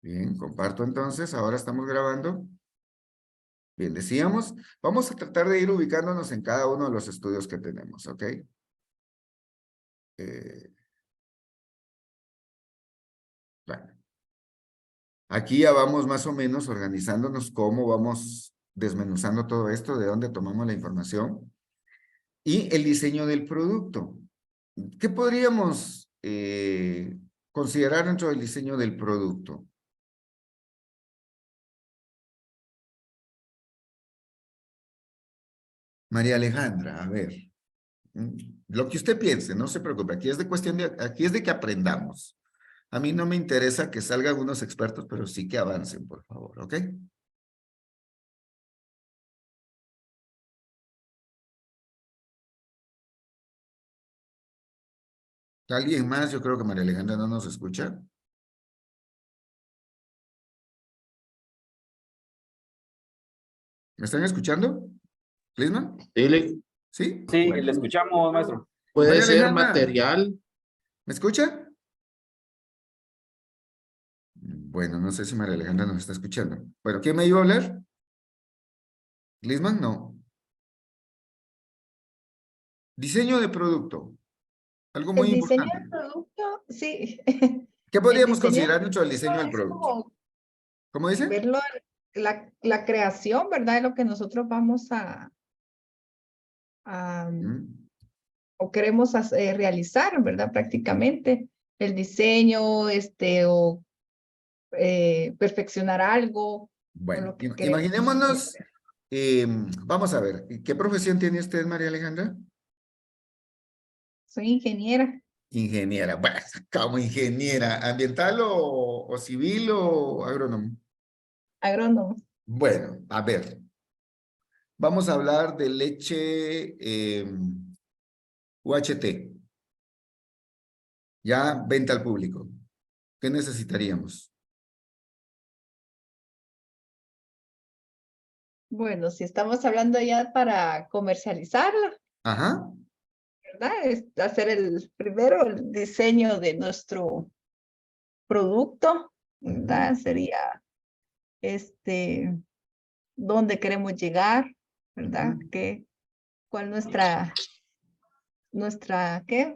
Bien, comparto entonces. Ahora estamos grabando. Bien, decíamos, vamos a tratar de ir ubicándonos en cada uno de los estudios que tenemos, ¿ok? Eh, bueno, aquí ya vamos más o menos organizándonos cómo vamos desmenuzando todo esto, de dónde tomamos la información y el diseño del producto. ¿Qué podríamos considerar dentro del diseño del producto? María Alejandra, a ver, mm, lo que usted piense, no se preocupe, aquí es de cuestión de, aquí es de que aprendamos. A mí no me interesa que salgan unos expertos, pero sí que avancen, por favor, ¿ok? ¿Alguien más? Yo creo que María Alejandra no nos escucha. ¿Me están escuchando? ¿Lisman? Sí, ¿Sí? Sí, le Bueno. escuchamos, maestro. puede María ser Alejandra, material. ¿me escucha? Bueno, no sé si María Alejandra nos está escuchando. Bueno, ¿quién me iba a hablar? ¿Lisman? No. Diseño de producto. Algo muy El diseño importante. del producto, sí. ¿Qué El podríamos diseño del considerar dentro del diseño producto del es producto? como ¿Cómo dice? verlo, la creación, ¿verdad? De lo que nosotros vamos a Mm, o queremos realizar, ¿verdad? Prácticamente el diseño, o perfeccionar algo, o Bueno, lo que queremos. imaginémonos, vamos a ver, ¿qué profesión tiene usted, María Alejandra? Soy ingeniera Ingeniera, bueno, como ingeniera, ¿ambiental o civil o agrónomo? agrónomo. Bueno, a ver, vamos a hablar de leche UHT, ya venta al público. ¿Qué necesitaríamos? Bueno, si estamos hablando ya para comercializarla, Ajá. ¿verdad? Es hacer primero el diseño de nuestro producto, Ujú, ¿verdad? Sería dónde queremos llegar, ¿verdad? ujú, ¿Cuál qué?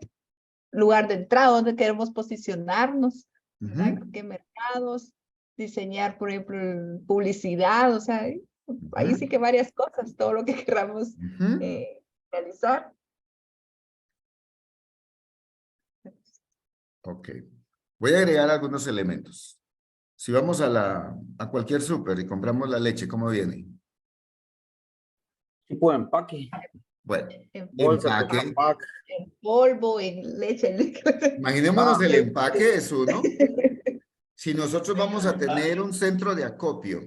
Lugar de entrada, dónde queremos posicionarnos, ¿verdad? ujú, ¿Qué mercados? Diseñar, por ejemplo, publicidad, o sea, ahí sí ujú, que varias cosas, todo lo que queramos ujú. realizar. Ok. Voy a agregar algunos elementos. Si vamos a cualquier súper y compramos la leche, ¿cómo viene? Tipo de empaque, Bueno, En, bolsa, empaque. tetrapack. en polvo, en leche, en líquido. Imaginémonos Ah, el empaque es uno. Si nosotros vamos a ah, tener un centro de acopio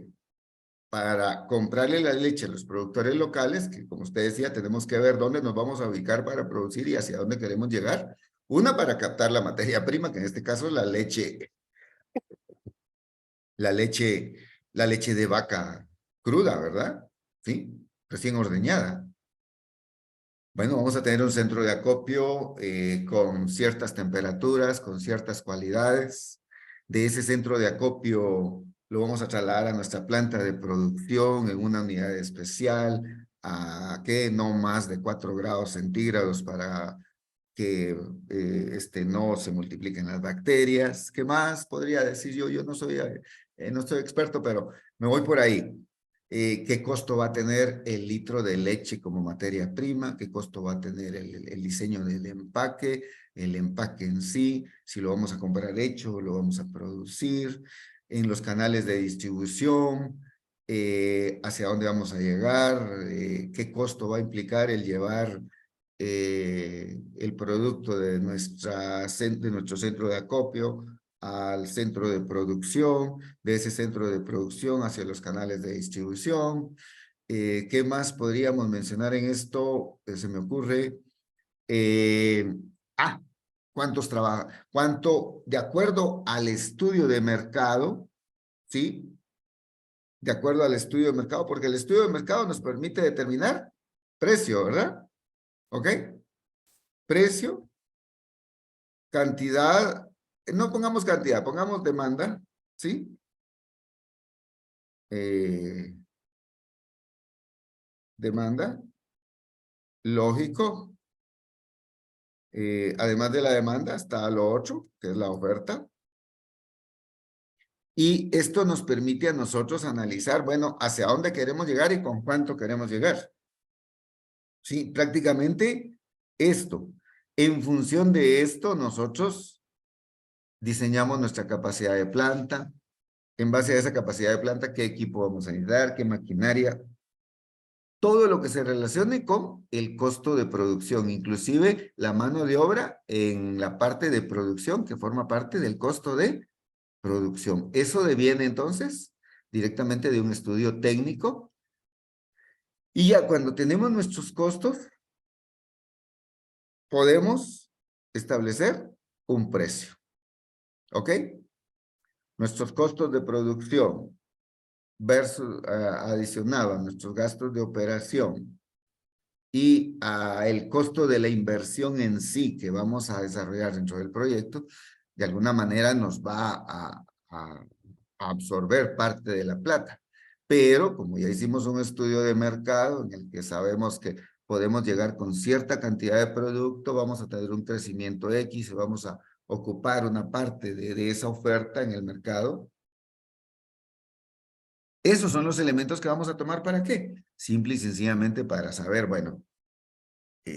para comprarle la leche a los productores locales, que como usted decía, tenemos que ver dónde nos vamos a ubicar para producir y hacia dónde queremos llegar. Una para captar la materia prima, que en este caso es la leche, la leche de vaca cruda, ¿verdad? Sí, recién ordeñada. Bueno, vamos a tener un centro de acopio con ciertas temperaturas, con ciertas cualidades. De ese centro de acopio lo vamos a trasladar a nuestra planta de producción en una unidad especial a que no más de 4 grados centígrados para que no se multipliquen las bacterias. ¿Qué más podría decir yo? Yo no soy experto, pero me voy por ahí. ¿Qué costo va a tener el litro de leche como materia prima? ¿Qué costo va a tener el diseño del empaque? El empaque en sí, si lo vamos a comprar hecho o lo vamos a producir, en los canales de distribución, hacia dónde vamos a llegar, qué costo va a implicar el llevar el producto de nuestro centro de acopio al centro de producción, de ese centro de producción hacia los canales de distribución. ¿Qué más podríamos mencionar en esto? Se me ocurre. Eh, ah, ¿cuánto, de acuerdo al estudio de mercado, ¿sí? De acuerdo al estudio de mercado, porque el estudio de mercado nos permite determinar precio, ¿verdad? ¿Ok? Precio, cantidad, no pongamos cantidad, pongamos demanda, ¿sí? demanda, lógico. Además de la demanda está lo otro, que es la oferta. Y esto nos permite a nosotros analizar, bueno, hacia dónde queremos llegar y con cuánto queremos llegar. Sí, prácticamente esto. En función de esto, nosotros diseñamos nuestra capacidad de planta. En base a esa capacidad de planta, qué equipo vamos a necesitar, qué maquinaria. Todo lo que se relacione con el costo de producción, inclusive la mano de obra en la parte de producción, que forma parte del costo de producción. Eso deviene entonces directamente de un estudio técnico. Y ya cuando tenemos nuestros costos, podemos establecer un precio. ¿Ok? Nuestros costos de producción versus adicionado a nuestros gastos de operación y el costo de la inversión en sí que vamos a desarrollar dentro del proyecto, de alguna manera nos va a absorber parte de la plata. Pero como ya hicimos un estudio de mercado en el que sabemos que podemos llegar con cierta cantidad de producto, vamos a tener un crecimiento X y vamos a ocupar una parte de esa oferta en el mercado. Esos son los elementos que vamos a tomar ¿para qué? Simple y sencillamente para saber, bueno,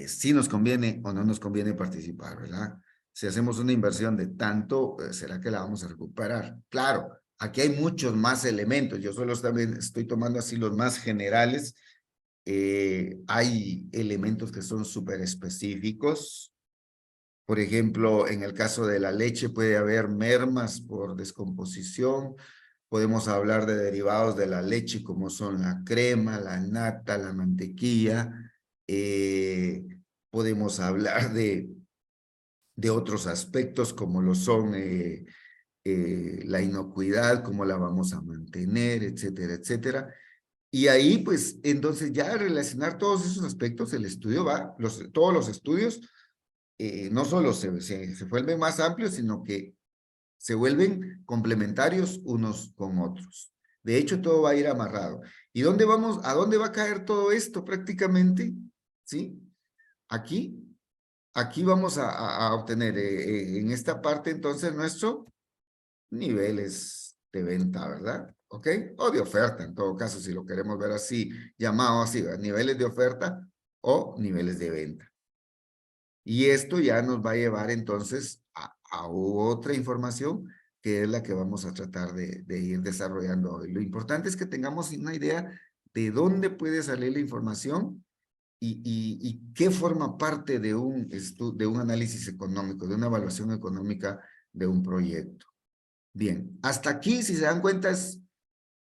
si nos conviene o no nos conviene participar, ¿verdad? Si hacemos una inversión de tanto, ¿será que la vamos a recuperar? Claro, aquí hay muchos más elementos. Yo solo también estoy tomando así los más generales. Hay elementos que son súper específicos. Por ejemplo, en el caso de la leche puede haber mermas por descomposición. Podemos hablar de derivados de la leche como son la crema, la nata, la mantequilla. Podemos hablar de otros aspectos como lo son la inocuidad, cómo la vamos a mantener, etcétera, etcétera. Y ahí, pues, entonces ya relacionar todos esos aspectos, el estudio va, todos los estudios, no solo se vuelven más amplios, sino que se vuelven complementarios unos con otros. De hecho, todo va a ir amarrado. ¿Y dónde vamos? ¿A dónde va a caer todo esto prácticamente? ¿Sí? Aquí vamos a obtener en esta parte entonces nuestros niveles de venta, ¿verdad? ¿Ok? O de oferta, en todo caso, si lo queremos ver así, llamado así, ¿verdad? Niveles de oferta o niveles de venta. Y esto ya nos va a llevar entonces a otra información que es la que vamos a tratar de ir desarrollando hoy. Lo importante es que tengamos una idea de dónde puede salir la información y qué forma parte de un análisis económico, de una evaluación económica de un proyecto. Bien, hasta aquí, si se dan cuenta, es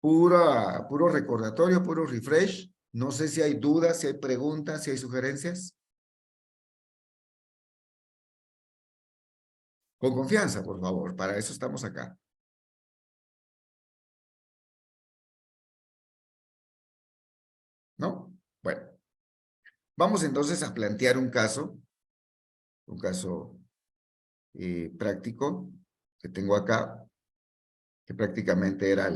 puro recordatorio, puro refresh. No sé si hay dudas, si hay preguntas, si hay sugerencias. Con confianza, por favor, para eso estamos acá. ¿No? Bueno, vamos entonces a plantear un caso práctico que tengo acá, que prácticamente era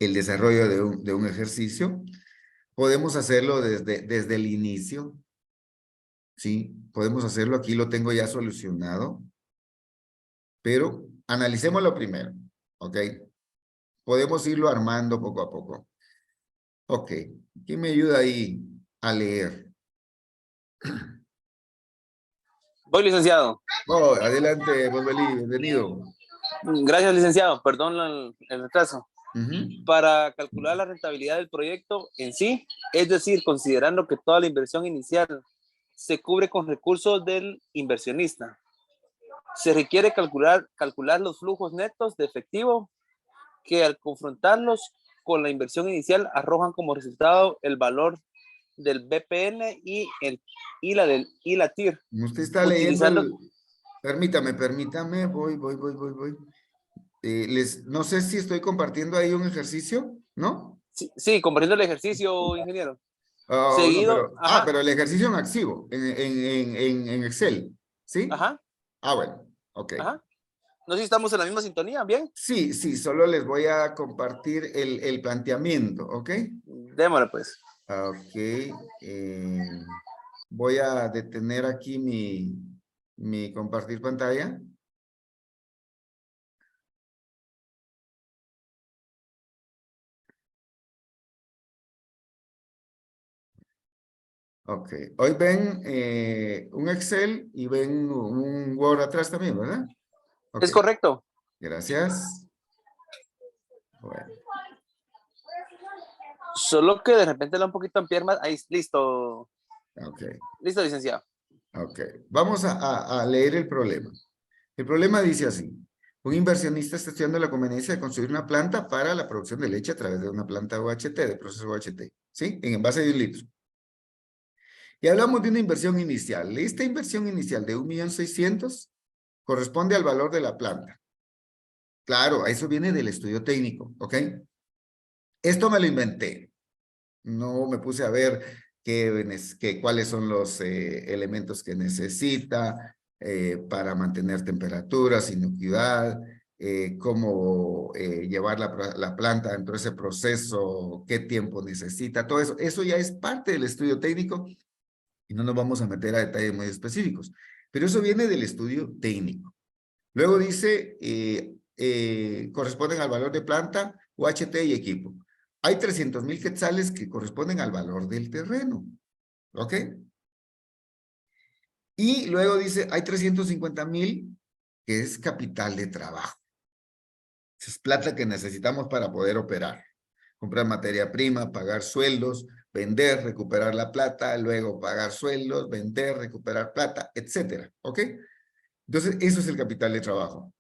el desarrollo de un ejercicio. Podemos hacerlo desde el inicio, ¿sí? Podemos hacerlo, aquí lo tengo ya solucionado, pero analicémoslo primero, ¿ok? Podemos irlo armando poco a poco. Ok, ¿quién me ayuda ahí a leer? Voy, licenciado. Oh, adelante, Bosbelí, bienvenido. Gracias, licenciado. Perdón el retraso. Uh-huh. Para calcular la rentabilidad del proyecto en sí, es decir, considerando que toda la inversión inicial se cubre con recursos del inversionista, se requiere calcular los flujos netos de efectivo que al confrontarlos con la inversión inicial arrojan como resultado el valor del BPN y la TIR. Usted está leyendo Utilizando... Permítame, voy. No sé si estoy compartiendo ahí un ejercicio, ¿no? Sí, compartiendo el ejercicio, ingeniero. Oh, no, Seguido, ajá, pero el ejercicio en activo, en Excel, ¿sí? ajá, Ah, bueno, ok. ajá. No sé si estamos en la misma sintonía, ¿bien? Sí, sí, solo les voy a compartir el planteamiento, ¿ok? Démosle pues. Ok, voy a detener aquí mi compartir pantalla. Ok, hoy ven un Excel y ven un Word atrás también, ¿verdad? Ok, Es correcto. gracias. Bueno, Solo que de repente la un poquito en piernas. Ahí, listo. ok, Listo, licenciado. ok. Vamos a leer el problema. El problema dice así. Un inversionista está estudiando la conveniencia de construir una planta para la producción de leche a través de una planta UHT, de proceso UHT, ¿sí? En envase de 1 litro. Y hablamos de una inversión inicial. Esta inversión inicial de 1.600.000 corresponde al valor de la planta. Claro, eso viene del estudio técnico, ¿ok? Esto me lo inventé. No me puse a ver cuáles son los elementos que necesita para mantener temperaturas, inocuidad, cómo llevar la planta dentro de ese proceso, qué tiempo necesita, todo eso. Eso ya es parte del estudio técnico y no nos vamos a meter a detalles muy específicos. Pero eso viene del estudio técnico. Luego dice, corresponden al valor de planta, UHT y equipo. Hay 300.000 quetzales que corresponden al valor del terreno. ¿Ok? Y luego dice, hay 350.000 que es capital de trabajo. Es plata que necesitamos para poder operar. Comprar materia prima, pagar sueldos, vender, recuperar la plata, luego pagar sueldos, vender, recuperar plata, etcétera. ¿Ok? Entonces, eso es el capital de trabajo.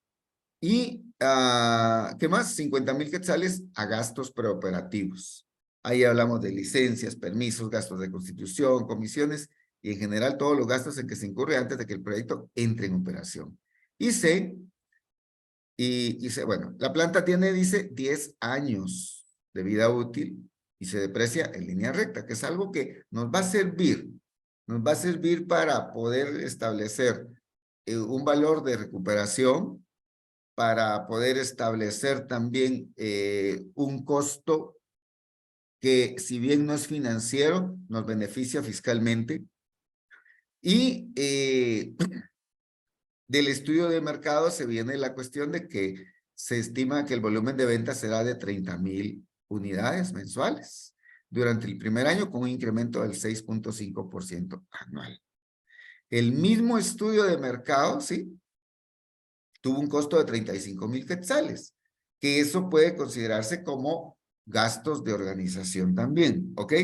Y, ¿qué más? 50.000 quetzales a gastos preoperativos. Ahí hablamos de licencias, permisos, gastos de constitución, comisiones y en general todos los gastos en que se incurre antes de que el proyecto entre en operación. Bueno, la planta tiene, dice, 10 años de vida útil y se deprecia en línea recta, que es algo que nos va a servir para poder establecer un valor de recuperación, para poder establecer también un costo que, si bien no es financiero, nos beneficia fiscalmente. Y del estudio de mercado se viene la cuestión de que se estima que el volumen de ventas será de 30.000 unidades mensuales durante el primer año con un incremento del 6.5% anual. El mismo estudio de mercado, ¿sí?, tuvo un costo de 35.000 quetzales, que eso puede considerarse como gastos de organización también, ¿ok?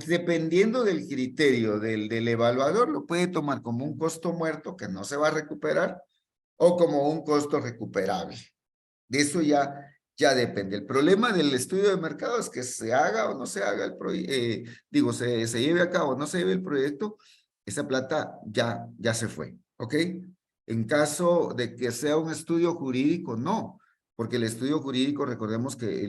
Dependiendo del criterio del evaluador, lo puede tomar como un costo muerto que no se va a recuperar o como un costo recuperable. De eso ya depende. El problema del estudio de mercado es que se haga o no se haga el proyecto, se lleve a cabo o no se lleve el proyecto, esa plata ya se fue, ¿ok? En caso de que sea un estudio jurídico, no, porque el estudio jurídico, recordemos que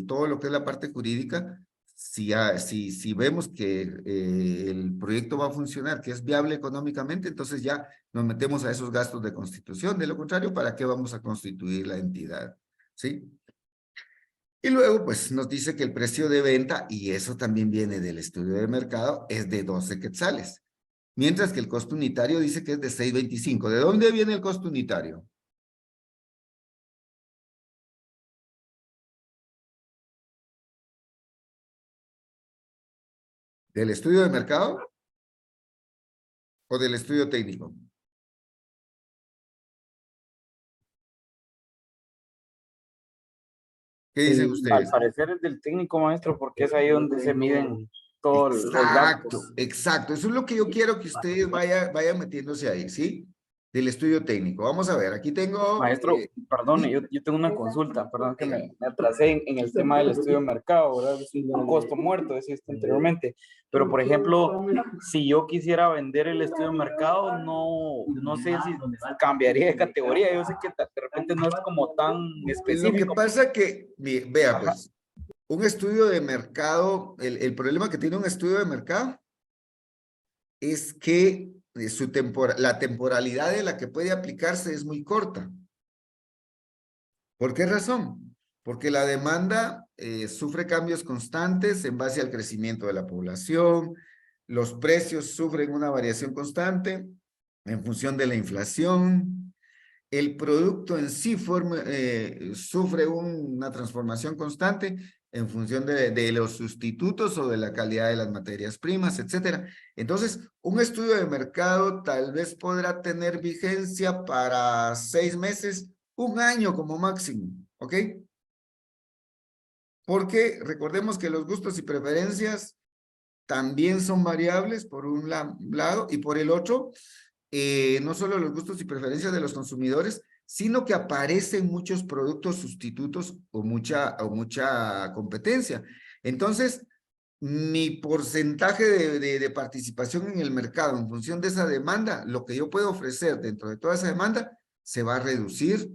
todo lo que es la parte jurídica, si vemos que el proyecto va a funcionar, que es viable económicamente, entonces ya nos metemos a esos gastos de constitución. De lo contrario, ¿para qué vamos a constituir la entidad? ¿Sí? Y luego, pues, nos dice que el precio de venta, y eso también viene del estudio de mercado, es de 12 quetzales. Mientras que el costo unitario dice que es de 6.25. ¿De dónde viene el costo unitario? ¿Del estudio de mercado o del estudio técnico? ¿Qué dicen Al ustedes? parecer es del técnico, maestro, porque es ahí donde se miden todos los gastos. Exacto. Eso es lo que yo quiero que ustedes vayan metiéndose ahí, ¿sí? Del estudio técnico. Vamos a ver, aquí tengo... Maestro, perdone, ¿sí? yo tengo una consulta, perdón que Dígame. me atrasé en el tema del estudio de mercado, ¿verdad? Es un costo muerto, decía usted anteriormente, pero por ejemplo, si yo quisiera vender el estudio de mercado, no sé si cambiaría de categoría, yo sé que de repente no es como tan Lo que específico. pasa que, vea Ajá. pues, un estudio de mercado, el problema que tiene un estudio de mercado es que la temporalidad de la que puede aplicarse es muy corta. ¿Por qué razón? Porque la demanda sufre cambios constantes en base al crecimiento de la población, los precios sufren una variación constante en función de la inflación, el producto en sí sufre una transformación constante en función de los sustitutos o de la calidad de las materias primas, etcétera. Entonces, un estudio de mercado tal vez podrá tener vigencia para 6 meses, 1 año como máximo, ¿ok? Porque recordemos que los gustos y preferencias también son variables por un lado y por el otro, no solo los gustos y preferencias de los consumidores, sino que aparecen muchos productos sustitutos o mucha competencia. Entonces, mi porcentaje de participación en el mercado en función de esa demanda, lo que yo puedo ofrecer dentro de toda esa demanda, se va a reducir,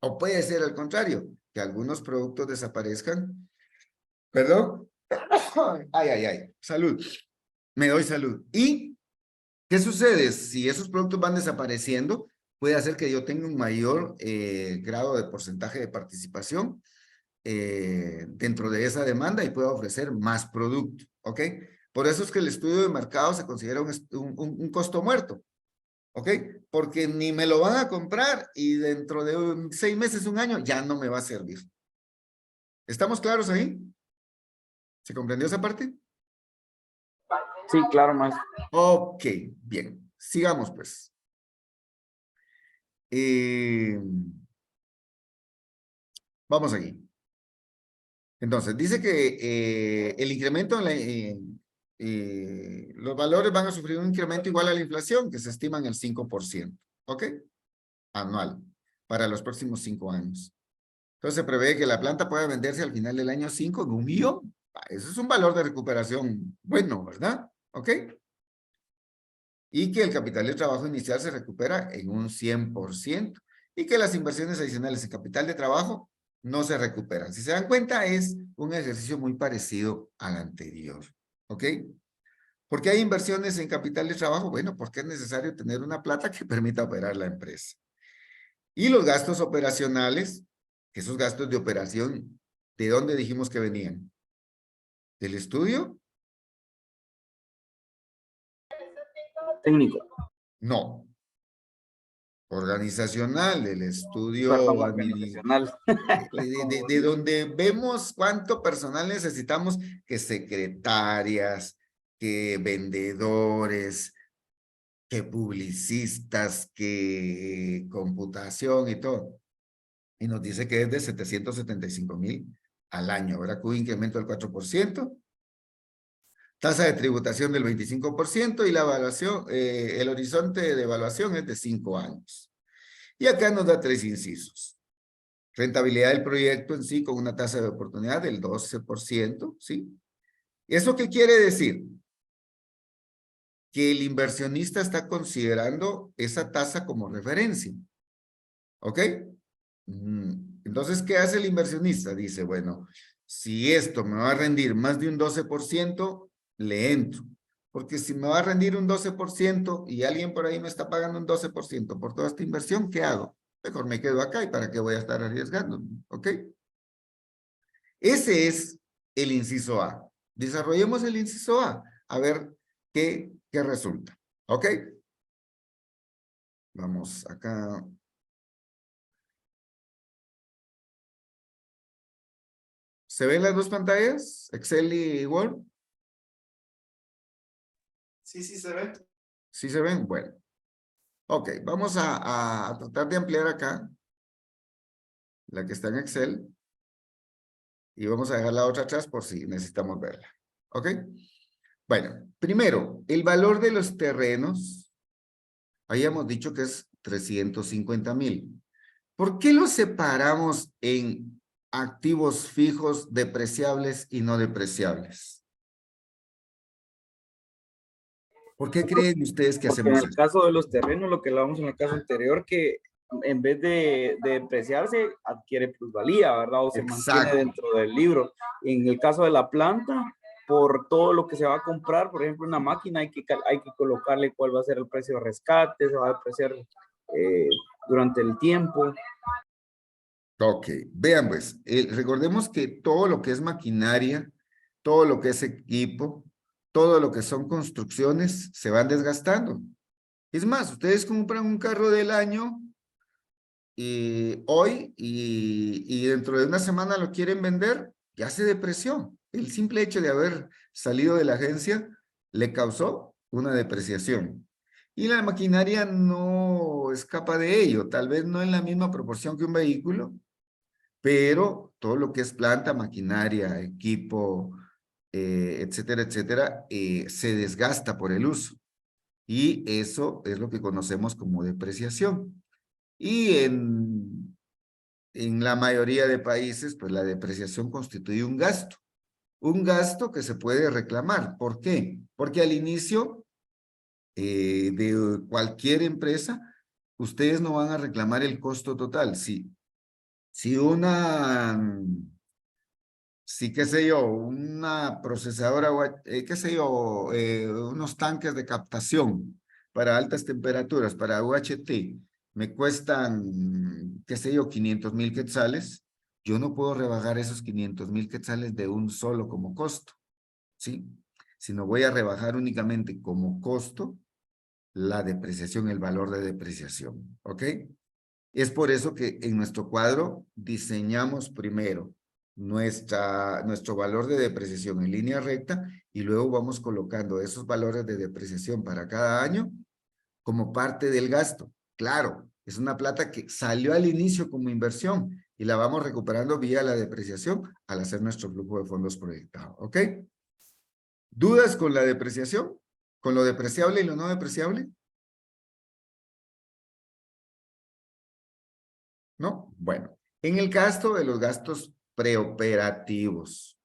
o puede ser al contrario, que algunos productos desaparezcan. ¿Perdón? Ay, salud. Me doy salud. ¿Y qué sucede? Si esos productos van desapareciendo, puede hacer que yo tenga un mayor grado de porcentaje de participación dentro de esa demanda y pueda ofrecer más producto, ¿ok? Por eso es que el estudio de mercado se considera un costo muerto, ¿ok? Porque ni me lo van a comprar y dentro de 6 meses, 1 año, ya no me va a servir. ¿Estamos claros ahí? ¿Se comprendió esa parte? Sí, claro, maestro. Ok, bien. Sigamos, pues. Vamos aquí. Entonces, dice que el incremento los valores van a sufrir un incremento igual a la inflación, que se estima en el 5%, ¿ok? Anual, para los próximos 5 años. Entonces, se prevé que la planta pueda venderse al final del año 5 en 1 millón. Eso es un valor de recuperación bueno, ¿verdad? ¿Ok? Y que el capital de trabajo inicial se recupera en un 100%. Y que las inversiones adicionales en capital de trabajo no se recuperan. Si se dan cuenta, es un ejercicio muy parecido al anterior. ¿Ok? ¿Por qué hay inversiones en capital de trabajo? Bueno, porque es necesario tener una plata que permita operar la empresa. Y los gastos operacionales, esos gastos de operación, ¿de dónde dijimos que venían? ¿Del estudio? Técnico. No. Organizacional, del estudio Perdón, organizacional. de donde vemos cuánto personal necesitamos, que secretarias, que vendedores, que publicistas, que computación y todo. Y nos dice que es de 775,000 al año, ¿verdad? Que un incremento del 4%, tasa de tributación del 25% y la evaluación, el horizonte de evaluación es de 5 años. Y acá nos da 3 incisos. Rentabilidad del proyecto en sí con una tasa de oportunidad del 12%, ¿sí? ¿Eso qué quiere decir? Que el inversionista está considerando esa tasa como referencia. ¿Ok? Entonces, ¿qué hace el inversionista? Dice, bueno, si esto me va a rendir más de un 12%, le entro. Porque si me va a rendir un 12% y alguien por ahí me está pagando un 12% por toda esta inversión, ¿qué hago? Mejor me quedo acá y ¿para qué voy a estar arriesgando? ¿Ok? Ese es el inciso A. Desarrollemos el inciso A. A ver qué resulta. ¿Ok? Vamos acá. ¿Se ven las dos pantallas? Excel y Word. Sí, sí se ve. ¿Sí se ven? Bueno. Ok, vamos a tratar de ampliar acá. La que está en Excel. Y vamos a dejar la otra atrás por si necesitamos verla. ¿Ok? Bueno, primero, el valor de los terrenos. Habíamos dicho que es 350,000. ¿Por qué los separamos en activos fijos, depreciables y no depreciables? ¿Por qué creen ustedes que Porque hacemos en el eso? caso de los terrenos, lo que hablábamos en el caso anterior, que en vez de depreciarse, adquiere plusvalía, ¿verdad? O se mantiene Exacto. dentro del libro. En el caso de la planta, por todo lo que se va a comprar. Por ejemplo, una máquina hay que colocarle cuál va a ser el precio de rescate, se va a apreciar durante el tiempo. Ok, vean pues, recordemos que todo lo que es maquinaria, todo lo que es equipo, todo lo que son construcciones, se van desgastando. Es más, ustedes compran un carro del año hoy y dentro de una semana lo quieren vender, ya se depreció. El simple hecho de haber salido de la agencia le causó una depreciación. Y la maquinaria no escapa de ello, tal vez no en la misma proporción que un vehículo, pero todo lo que es planta, maquinaria, equipo, etcétera, etcétera, se desgasta por el uso. Y eso es lo que conocemos como depreciación. Y en la mayoría de países, pues la depreciación constituye un gasto que se puede reclamar. ¿Por qué? Porque al inicio de cualquier empresa, ustedes no van a reclamar el costo total. Si qué sé yo, una procesadora, qué sé yo, unos tanques de captación para altas temperaturas, para UHT, me cuestan, qué sé yo, 500,000 quetzales, yo no puedo rebajar esos 500,000 quetzales de un solo como costo, ¿sí? Sino voy a rebajar únicamente como costo la depreciación, el valor de depreciación, ¿ok? Es por eso que en nuestro cuadro diseñamos primero nuestro valor de depreciación en línea recta y luego vamos colocando esos valores de depreciación para cada año como parte del gasto. Claro, es una plata que salió al inicio como inversión y la vamos recuperando vía la depreciación al hacer nuestro flujo de fondos proyectado. ¿Ok? ¿Dudas con la depreciación? ¿Con lo depreciable y lo no depreciable? ¿No? Bueno, en el gasto de los gastos preoperativos,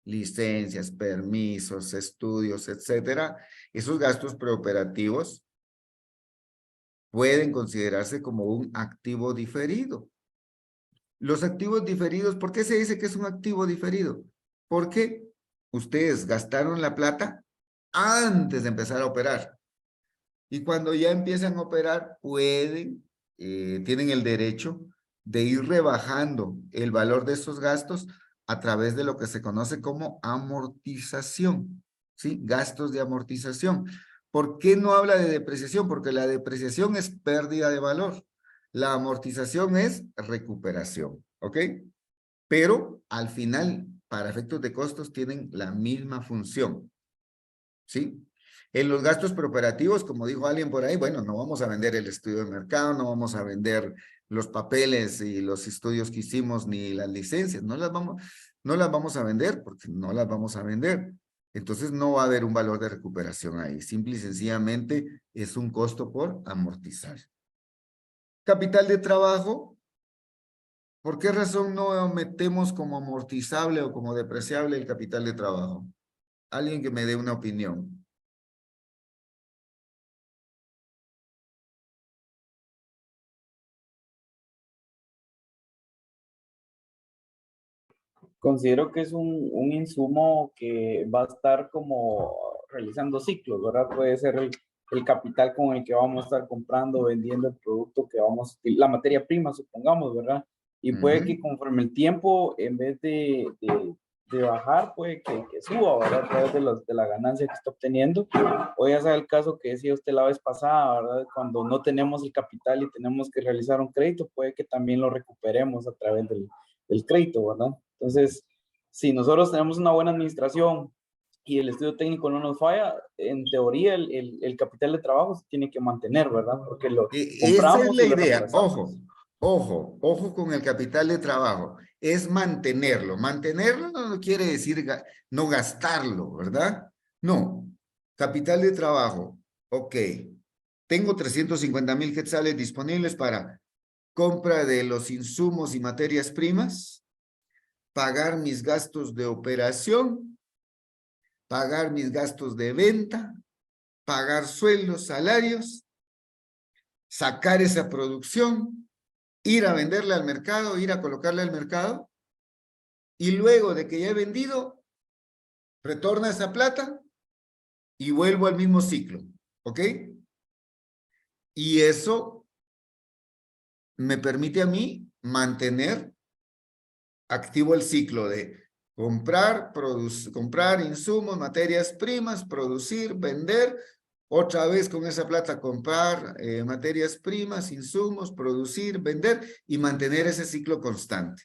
licencias, permisos, estudios, etcétera, esos gastos preoperativos pueden considerarse como un activo diferido. Los activos diferidos, ¿por qué se dice que es un activo diferido? Porque ustedes gastaron la plata antes de empezar a operar. Y cuando ya empiezan a operar, tienen el derecho de ir rebajando el valor de esos gastos a través de lo que se conoce como amortización, ¿sí? Gastos de amortización. ¿Por qué no habla de depreciación? Porque la depreciación es pérdida de valor. La amortización es recuperación, ¿ok? Pero al final, para efectos de costos, tienen la misma función, ¿sí? En los gastos preoperativos, como dijo alguien por ahí, bueno, no vamos a vender el estudio de mercado, no vamos a vender los papeles y los estudios que hicimos, ni las licencias, no las vamos a vender porque no las vamos a vender. Entonces no va a haber un valor de recuperación ahí. Simple y sencillamente es un costo por amortizar. Capital de trabajo. ¿Por qué razón no metemos como amortizable o como depreciable el capital de trabajo? Alguien que me dé una opinión. Considero que es un insumo que va a estar como realizando ciclos, ¿verdad? Puede ser el capital con el que vamos a estar comprando, vendiendo el producto que vamos, la materia prima, supongamos, ¿verdad? Y puede que conforme el tiempo, en vez de bajar, puede que suba, ¿verdad? A través de la ganancia que está obteniendo. O ya sea el caso que decía usted la vez pasada, ¿verdad? Cuando no tenemos el capital y tenemos que realizar un crédito, puede que también lo recuperemos a través del crédito, ¿verdad? Entonces, si nosotros tenemos una buena administración y el estudio técnico no nos falla, en teoría el capital de trabajo se tiene que mantener, ¿verdad? Porque lo Esa es compramos la y lo idea. reemplazamos. Ojo con el capital de trabajo. Es mantenerlo. Mantenerlo no quiere decir no gastarlo, ¿verdad? No. Capital de trabajo. Ok. Tengo 350,000 quetzales disponibles para compra de los insumos y materias primas, pagar mis gastos de operación, pagar mis gastos de venta, pagar sueldos, salarios, sacar esa producción, ir a venderle al mercado, ir a colocarle al mercado, y luego de que ya he vendido, retorna esa plata y vuelvo al mismo ciclo, ¿ok? Y eso me permite a mí mantener activo el ciclo de comprar, comprar insumos, materias primas, producir, vender, otra vez con esa plata comprar materias primas, insumos, producir, vender y mantener ese ciclo constante.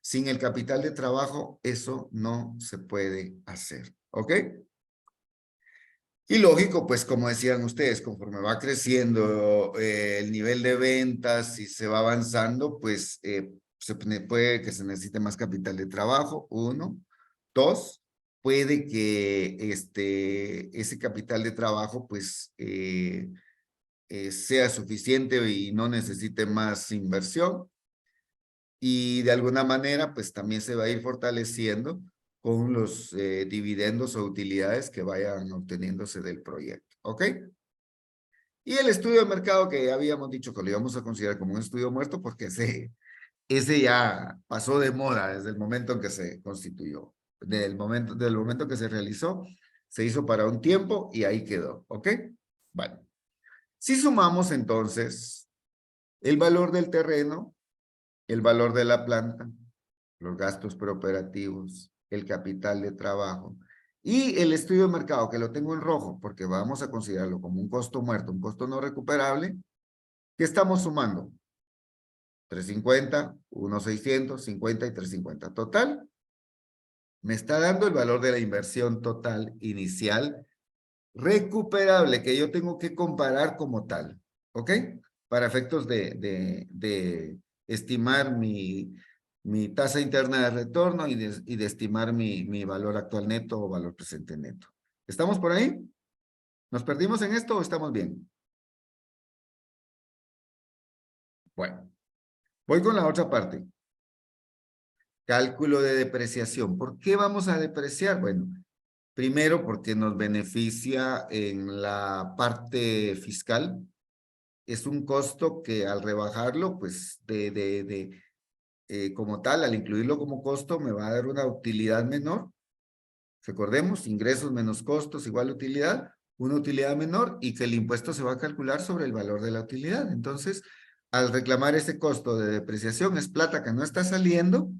Sin el capital de trabajo, eso no se puede hacer, ¿ok? Y lógico, pues como decían ustedes, conforme va creciendo el nivel de ventas y se va avanzando, pues puede que se necesite más capital de trabajo, uno. Dos, puede que ese capital de trabajo pues sea suficiente y no necesite más inversión. Y de alguna manera pues también se va a ir fortaleciendo con los dividendos o utilidades que vayan obteniéndose del proyecto, ¿ok? Y el estudio de mercado que ya habíamos dicho que lo íbamos a considerar como un estudio muerto porque ese ya pasó de moda desde el momento en que se constituyó. Del momento que se realizó, se hizo para un tiempo y ahí quedó, ¿ok? Bueno, si sumamos entonces el valor del terreno, el valor de la planta, los gastos preoperativos, el capital de trabajo y el estudio de mercado, que lo tengo en rojo porque vamos a considerarlo como un costo muerto, un costo no recuperable, ¿qué estamos sumando? 350, 1,600, 50 y 350. Total, me está dando el valor de la inversión total inicial recuperable que yo tengo que comparar como tal, ¿ok? Para efectos de estimar mi tasa interna de retorno y de estimar mi valor actual neto o valor presente neto. ¿Estamos por ahí? ¿Nos perdimos en esto o estamos bien? Bueno, voy con la otra parte. Cálculo de depreciación. ¿Por qué vamos a depreciar? Bueno, primero porque nos beneficia en la parte fiscal. Es un costo que al rebajarlo, pues como tal, al incluirlo como costo, me va a dar una utilidad menor. Recordemos, ingresos menos costos igual utilidad, una utilidad menor y que el impuesto se va a calcular sobre el valor de la utilidad. Entonces, al reclamar ese costo de depreciación, es plata que no está saliendo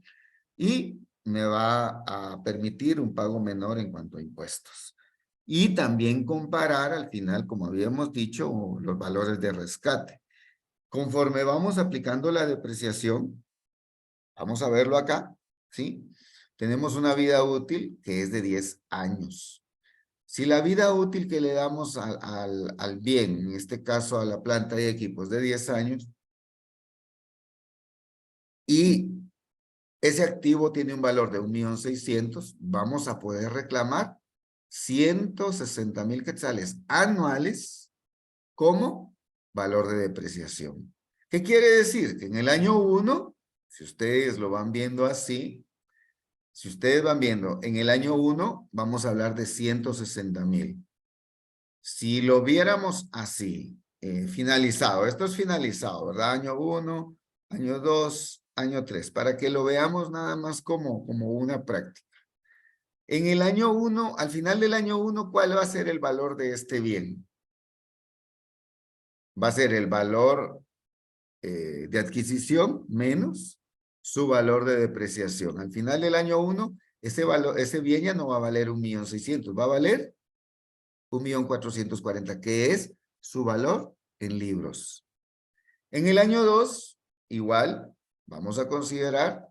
y me va a permitir un pago menor en cuanto a impuestos. Y también comparar al final, como habíamos dicho, los valores de rescate. Conforme vamos aplicando la depreciación, vamos a verlo acá, ¿sí? Tenemos una vida útil que es de 10 años. Si la vida útil que le damos al bien, en este caso a la planta y equipos de 10 años, y ese activo tiene un valor de 1.600.000, vamos a poder reclamar 160.000 quetzales anuales como valor de depreciación. ¿Qué quiere decir? Que en el año 1, si ustedes lo van viendo así, si ustedes van viendo, en el año 1 vamos a hablar de 160.000. Si lo viéramos así, finalizado, esto es finalizado, ¿verdad? Año 1, año 2, año 3, para que lo veamos nada más como una práctica. En el año 1, al final del año 1, ¿cuál va a ser el valor de este bien? Va a ser el valor de adquisición menos su valor de depreciación. Al final del año 1, ese bien ya no va a valer 1.600.000, va a valer 1.440.000, que es su valor en libros. En el año 2, igual, vamos a considerar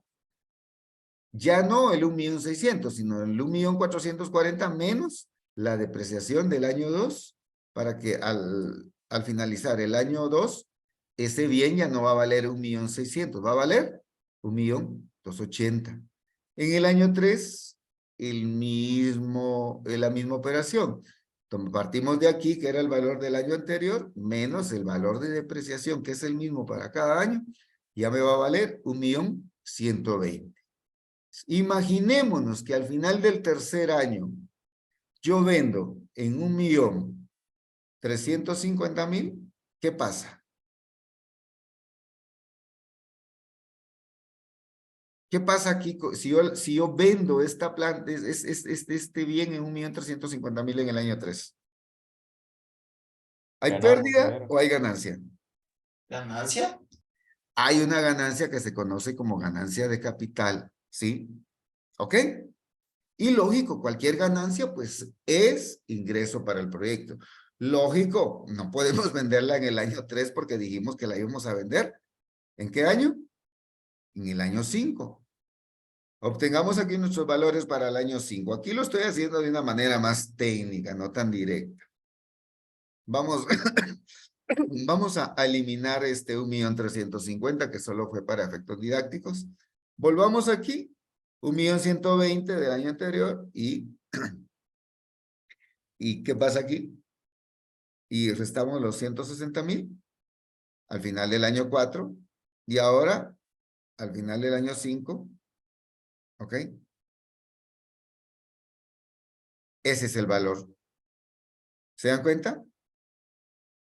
ya no el 1.600.000, sino el 1.440.000 menos la depreciación del año 2, para que al finalizar el año 2, ese bien ya no va a valer 1.600.000, va a valer 1.280.000. En el año 3, la misma operación. Partimos de aquí, que era el valor del año anterior, menos el valor de depreciación, que es el mismo para cada año, ya me va a valer 1.120.000. Imaginémonos que al final del tercer año yo vendo en 1.350.000, ¿qué pasa? ¿Qué pasa aquí si yo vendo esta planta, este bien en 1.350.000 en el año 3? ¿Hay Ganancia pérdida severa. o hay ganancia? ¿Ganancia? Hay una ganancia que se conoce como ganancia de capital, ¿sí? ¿Ok? Y lógico, cualquier ganancia, pues, es ingreso para el proyecto. Lógico, no podemos venderla en el año 3 porque dijimos que la íbamos a vender. ¿En qué año? En el año 5. Obtengamos aquí nuestros valores para el año 5. Aquí lo estoy haciendo de una manera más técnica, no tan directa. Vamos, vamos a eliminar este 1.350.000 que solo fue para efectos didácticos. Volvamos aquí, 1.120.000 del año anterior ¿y qué pasa aquí? Y restamos los 160.000 al final del año 4 y ahora al final del año 5, ¿ok? Ese es el valor. ¿Se dan cuenta?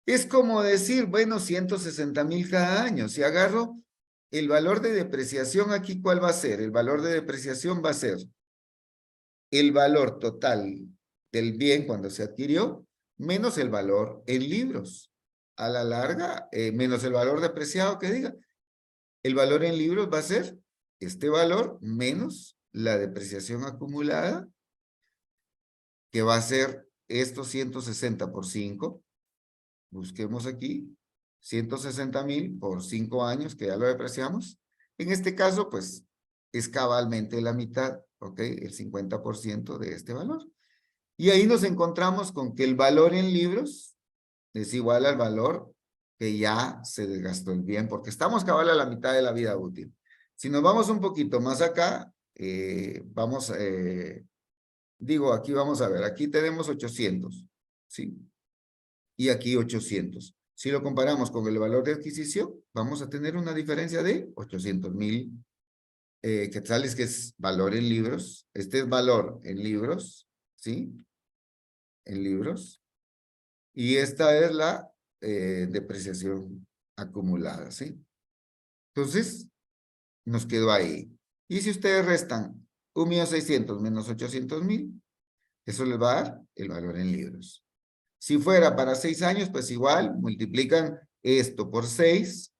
Es como decir, bueno, 160.000 cada año. Si agarro el valor de depreciación aquí, ¿cuál va a ser? El valor de depreciación va a ser el valor total del bien cuando se adquirió, menos el valor en libros. A la larga, menos el valor depreciado que diga. El valor en libros va a ser este valor menos la depreciación acumulada, que va a ser estos 160 por 5. Busquemos aquí, 160.000 por 5 años, que ya lo depreciamos. En este caso, pues, es cabalmente la mitad, ¿ok? El 50% de este valor. Y ahí nos encontramos con que el valor en libros es igual al valor que ya se desgastó el bien, porque estamos cabal a la mitad de la vida útil. Si nos vamos un poquito más acá, aquí vamos a ver, aquí tenemos 800, ¿sí? Y aquí 800. Si lo comparamos con el valor de adquisición, vamos a tener una diferencia de 800.000 quetzales, que es valor en libros. Este es valor en libros, ¿sí? En libros. Y esta es la depreciación acumulada, ¿sí? Entonces, nos quedó ahí. Y si ustedes restan 1.600.000 menos 800.000, eso les va a dar el valor en libros. Si fuera para 6 años, pues igual, multiplican esto por 6,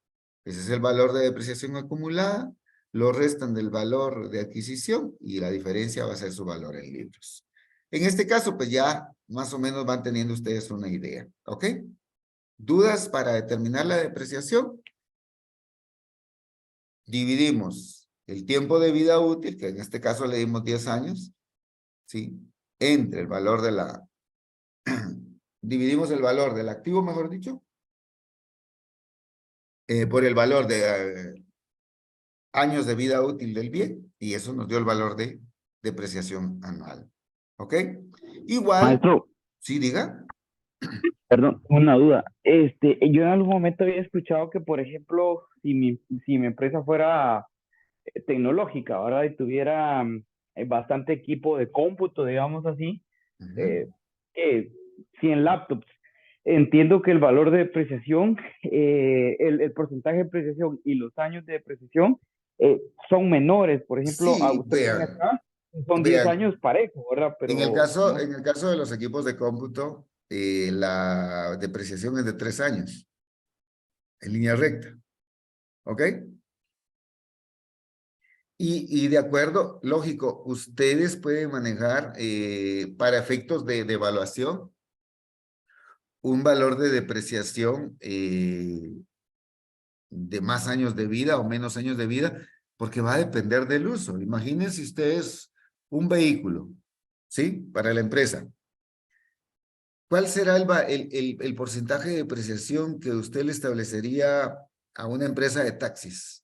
ese es el valor de depreciación acumulada, lo restan del valor de adquisición y la diferencia va a ser su valor en libros. En este caso, pues ya más o menos van teniendo ustedes una idea, ¿ok? ¿Dudas para determinar la depreciación? Dividimos el tiempo de vida útil, que en este caso le dimos 10 años, ¿sí? Entre el valor de la... dividimos el valor del activo, mejor dicho, por el valor de años de vida útil del bien, y eso nos dio el valor de depreciación anual. ¿Ok? Igual, Maestro, sí, diga. perdón, una duda. Yo en algún momento había escuchado que, por ejemplo, si mi empresa fuera tecnológica, ¿verdad? Y tuviera bastante equipo de cómputo, digamos así, Ujú. que 100 laptops. Entiendo que el valor de depreciación, el porcentaje de depreciación y los años de depreciación son menores. Por ejemplo, Sí, usted pone vean, acá, son 10 vean, años parejo, ¿verdad? Pero no. en el caso de los equipos de cómputo, la depreciación es de 3 años, en línea recta. ¿Ok? Y de acuerdo, lógico, ustedes pueden manejar para efectos de evaluación un valor de depreciación de más años de vida o menos años de vida, porque va a depender del uso. Imagínense ustedes un vehículo, ¿sí? Para la empresa. ¿Cuál será el porcentaje de depreciación que usted le establecería a una empresa de taxis?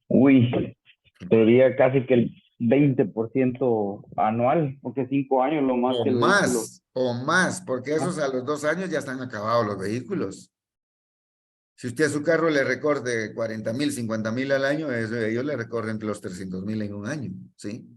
Uy, sería casi que el 20% anual, porque 5 años lo más que el vehículo. O más, porque Ah, esos a los 2 años ya están acabados los vehículos. Si usted a su carro le recorte 40.000, 50.000 al año, ellos le recorren los 300.000 en un año, ¿sí?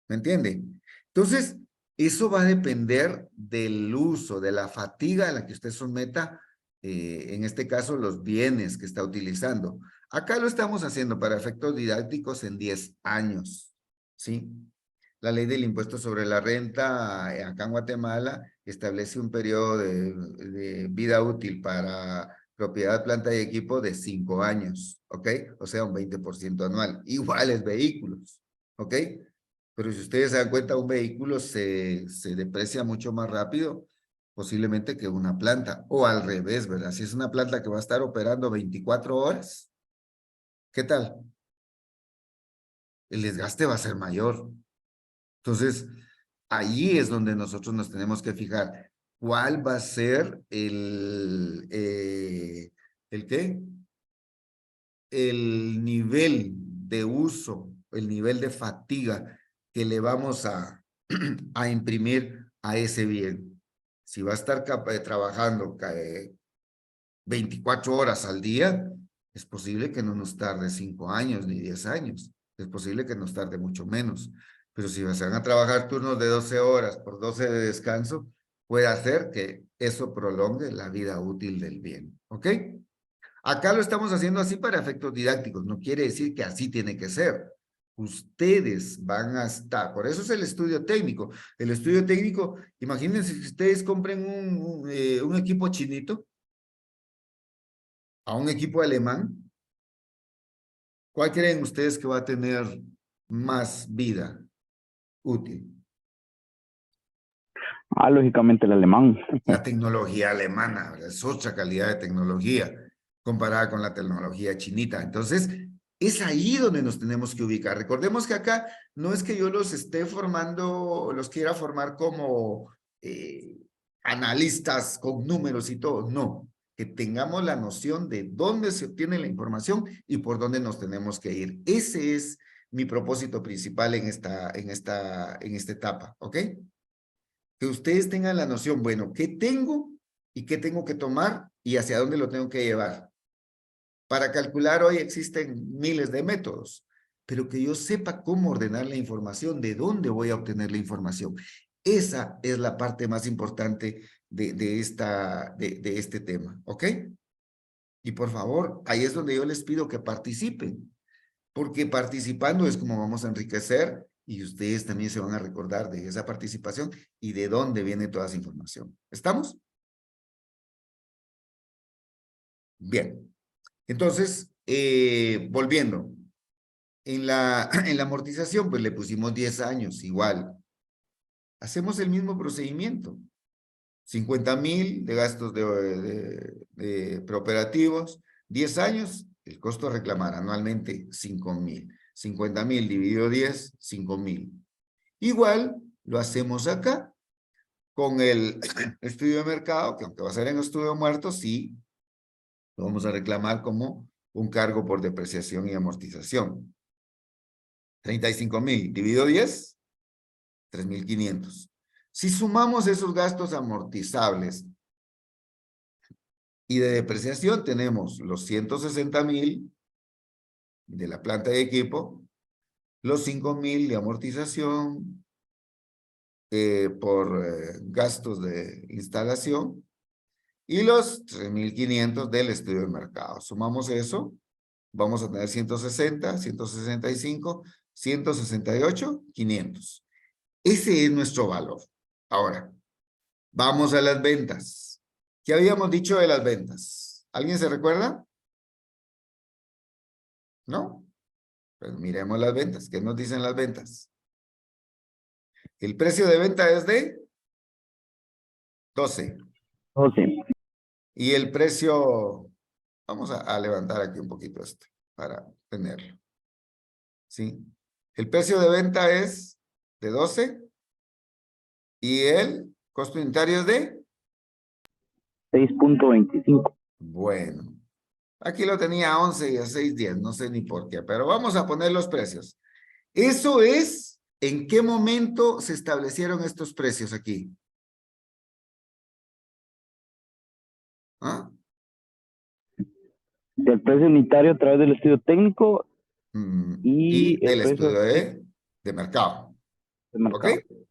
¿Me entiende? Entonces, eso va a depender del uso, de la fatiga a la que usted someta en este caso, los bienes que está utilizando. Acá lo estamos haciendo para efectos didácticos en 10 años, ¿sí? La ley del impuesto sobre la renta acá en Guatemala establece un periodo de vida útil para propiedad, planta y equipo de 5 años, ¿ok? O sea, un 20% anual. Iguales vehículos, ¿ok? Pero si ustedes se dan cuenta, un vehículo se deprecia mucho más rápido, posiblemente que una planta, o al revés, ¿verdad? Si es una planta que va a estar operando 24 horas, ¿qué tal? El desgaste va a ser mayor. Entonces, ahí es donde nosotros nos tenemos que fijar. ¿Cuál va a ser ¿el qué? El nivel de uso, el nivel de fatiga que le vamos a, a imprimir a ese bien. Si va a estar trabajando 24 horas al día, es posible que no nos tarde 5 años ni 10 años. Es posible que nos tarde mucho menos. Pero si se van a trabajar turnos de 12 horas por 12 de descanso, puede hacer que eso prolongue la vida útil del bien. ¿Ok? Acá lo estamos haciendo así para efectos didácticos. No quiere decir que así tiene que ser. Ustedes van a estar, por eso es el estudio técnico. El estudio técnico, imagínense que ustedes compren un equipo chinito a un equipo alemán. ¿Cuál creen ustedes que va a tener más vida útil? Lógicamente el alemán. La tecnología alemana, ¿verdad? Es otra calidad de tecnología comparada con la tecnología chinita. Entonces, es ahí donde nos tenemos que ubicar. Recordemos que acá no es que yo los esté formando, los quiera formar como analistas con números y todo, no. Que tengamos la noción de dónde se obtiene la información y por dónde nos tenemos que ir. Ese es mi propósito principal en esta etapa, ¿ok? Que ustedes tengan la noción, bueno, ¿qué tengo y qué tengo que tomar y hacia dónde lo tengo que llevar? Para calcular hoy existen miles de métodos, pero que yo sepa cómo ordenar la información, de dónde voy a obtener la información. Esa es la parte más importante de este tema, ¿ok? Y por favor, ahí es donde yo les pido que participen, porque participando es como vamos a enriquecer y ustedes también se van a recordar de esa participación y de dónde viene toda esa información. ¿Estamos? Bien. Entonces, volviendo, en la amortización, pues le pusimos 10 años, igual. Hacemos el mismo procedimiento. 50,000 de gastos de preoperativos, 10 años, el costo a reclamar anualmente 5,000. 50,000 dividido 10, 5,000. Igual lo hacemos acá con el estudio de mercado, que aunque va a ser en estudio muerto, sí, lo vamos a reclamar como un cargo por depreciación y amortización. 35,000 dividido 10, 3,500. Si sumamos esos gastos amortizables y de depreciación, tenemos los 160,000 de la planta de equipo, los 5,000 de amortización por gastos de instalación y los 3,500 del estudio de mercado. Sumamos eso, vamos a tener 160, 165, 168, 500. Ese es nuestro valor. Ahora, vamos a las ventas. ¿Qué habíamos dicho de las ventas? ¿Alguien se recuerda? ¿No? Pues miremos las ventas. ¿Qué nos dicen las ventas? El precio de venta es de 12. 12. Y el precio, vamos a levantar aquí un poquito esto para tenerlo. ¿Sí? El precio de venta es de 12 y el costo unitario es de 6.25. Bueno, aquí lo tenía a 11 y a 6.10, no sé ni por qué, pero vamos a poner los precios. Eso es, ¿en qué momento se establecieron estos precios aquí? ¿Ah? Del precio unitario a través del estudio técnico Y y el del precio estudio de mercado. de ¿Ok? mercado.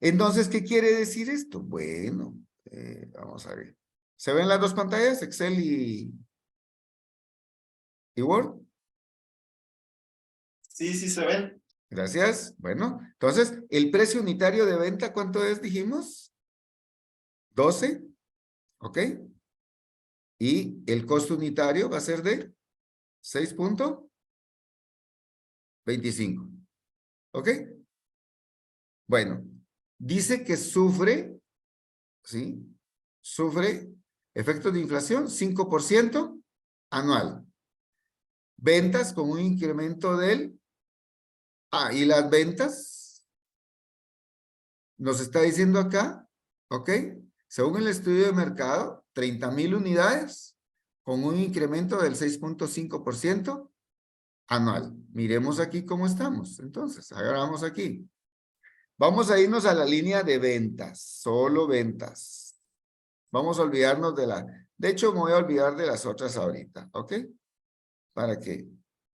Entonces, ¿qué quiere decir esto? Bueno, vamos a ver. ¿Se ven las dos pantallas, Excel y Word? Sí, sí se ven. Gracias. Bueno, entonces, el precio unitario de venta, ¿cuánto es, dijimos? 12, ¿ok? Y el costo unitario va a ser de 6.25, ¿ok? Bueno, dice que sufre, ¿sí? Sufre efectos de inflación 5% anual. Ventas con un incremento del... y las ventas, nos está diciendo acá, ¿ok? Según el estudio de mercado, 30,000 unidades con un incremento del 6.5% anual. Miremos aquí cómo estamos. Entonces, agarramos aquí. Vamos a irnos a la línea de ventas, solo ventas. Vamos a olvidarnos de la... De hecho, me voy a olvidar de las otras ahorita, ¿ok? Para que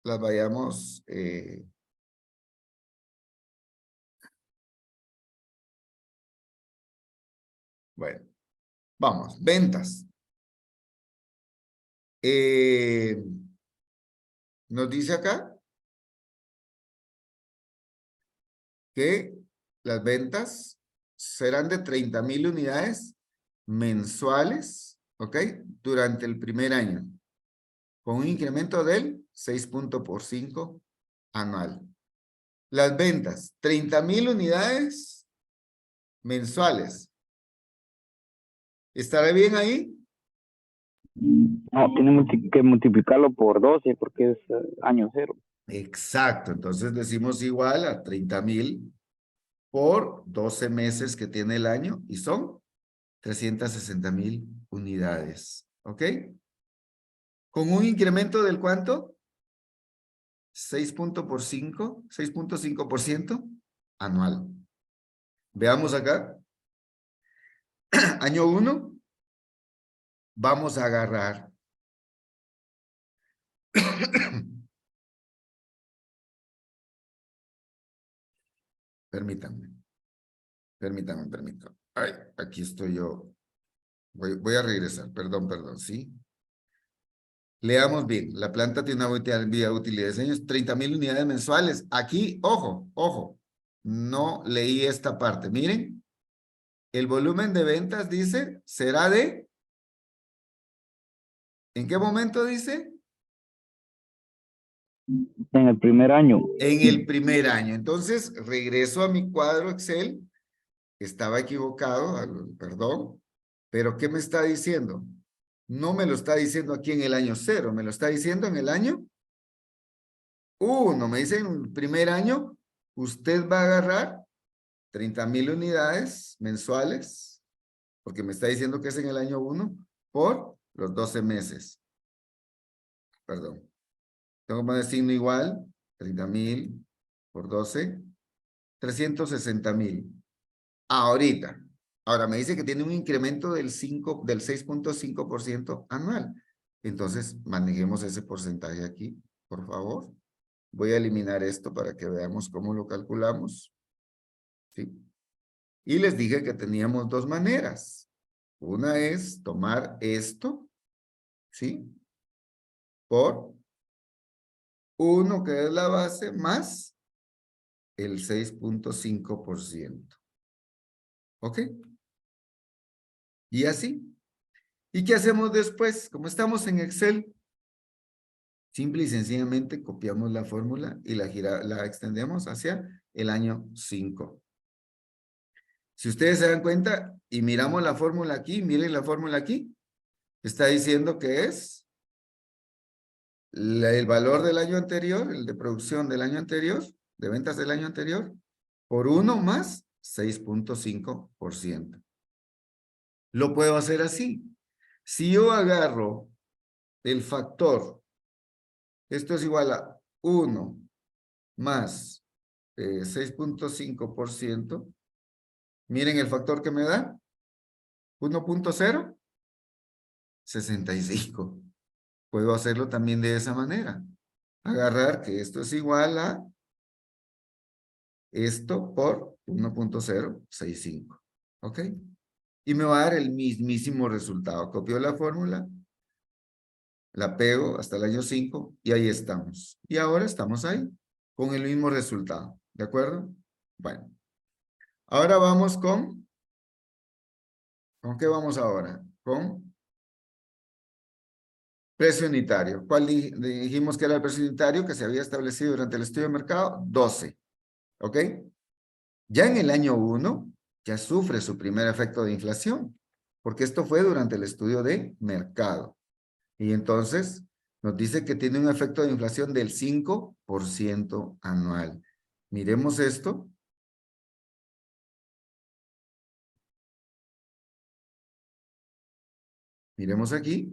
las vayamos... Bueno, vamos, ventas. Nos dice acá que las ventas serán de 30,000 unidades mensuales, ¿ok? Durante el primer año, con un incremento del 6.5 anual. Las ventas, 30,000 unidades mensuales. ¿Estará bien ahí? No, tiene que multiplicarlo por 12 porque es año cero. Exacto, entonces decimos igual a 30,000 por 12 meses que tiene el año y son 360,000 unidades, ¿ok? Con un incremento del ¿cuánto? 6.5% anual. Veamos acá. Año 1, vamos a agarrar. Permítanme. Ay, aquí estoy yo. Voy a regresar. Perdón, ¿sí? Leamos bien. La planta tiene una vida útil de 10 años, 30,000 unidades mensuales. Aquí, ojo. No leí esta parte. Miren. El volumen de ventas, dice, será de... ¿En qué momento dice? En el primer año. En el primer año. Entonces, regreso a mi cuadro Excel. Estaba equivocado, perdón. Pero ¿qué me está diciendo? No me lo está diciendo aquí en el año 0, me lo está diciendo en el año 1. Me dice en el primer año, usted va a agarrar 30,000 unidades mensuales, porque me está diciendo que es en el año 1, por los 12 meses. Perdón. Tengo que poner signo igual, 30,000 por 12, 360,000. Ahorita. Ahora me dice que tiene un incremento del 6.5% anual. Entonces, manejemos ese porcentaje aquí, por favor. Voy a eliminar esto para que veamos cómo lo calculamos. ¿Sí? Y les dije que teníamos dos maneras. Una es tomar esto, ¿sí? Por 1, que es la base, más el 6.5%. ¿Ok? Y así. ¿Y qué hacemos después? Como estamos en Excel, simple y sencillamente copiamos la fórmula y la extendemos hacia el año 5. Si ustedes se dan cuenta y miramos la fórmula aquí, miren la fórmula aquí, está diciendo que es el valor del año anterior, el de producción del año anterior, de ventas del año anterior, por 1 más 6.5%. Lo puedo hacer así. Si yo agarro el factor, esto es igual a 1 más 6.5%, miren el factor que me da, 1.065. Puedo hacerlo también de esa manera. Agarrar que esto es igual a esto por 1.065. ¿Ok? y me va a dar el mismísimo resultado. Copio la fórmula, la pego hasta el año 5 y ahí estamos. Y ahora estamos ahí con el mismo resultado. ¿De acuerdo? Bueno. Ahora vamos con... ¿Con qué vamos ahora? Con precio unitario. ¿Cuál dijimos que era el precio unitario que se había establecido durante el estudio de mercado? 12. ¿Ok? Ya en el año 1 ya sufre su primer efecto de inflación, porque esto fue durante el estudio de mercado. Y entonces nos dice que tiene un efecto de inflación del 5% anual. Miremos esto. Miremos aquí.